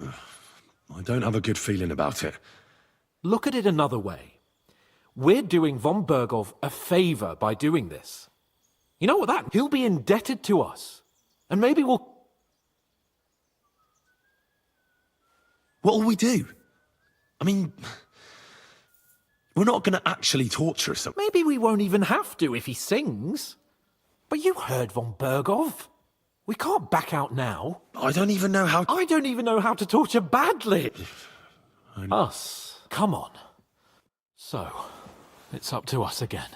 I don't have a good feeling about it. Look at it another way. We're doing von Bergov a favor by doing this. You know what that? He'll be indebted to us. And maybe we'll... What'll we do? I mean... We're not going to actually torture him. Maybe we won't even have to if he sings. But you heard von Bergov. We can't back out now. I don't even know how... I don't even know how to torture badly. Us. Come on. So, it's up to us again.